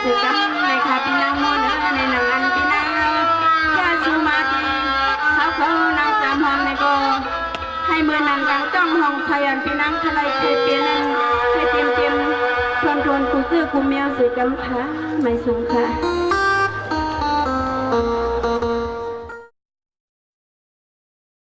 D: คือกำในค่ะพี่นางโมเนอในนางอันพี่นางยาสุมาตีเขานางจำห้องในโกให้เมื่อนางกลางจ้องห้องชายันพี่นางทลายเคยเปลี่ยนนั้นให้เตรียมทนกูซื้อกูเมียวสื่อกำพาไม่สูงค่ะ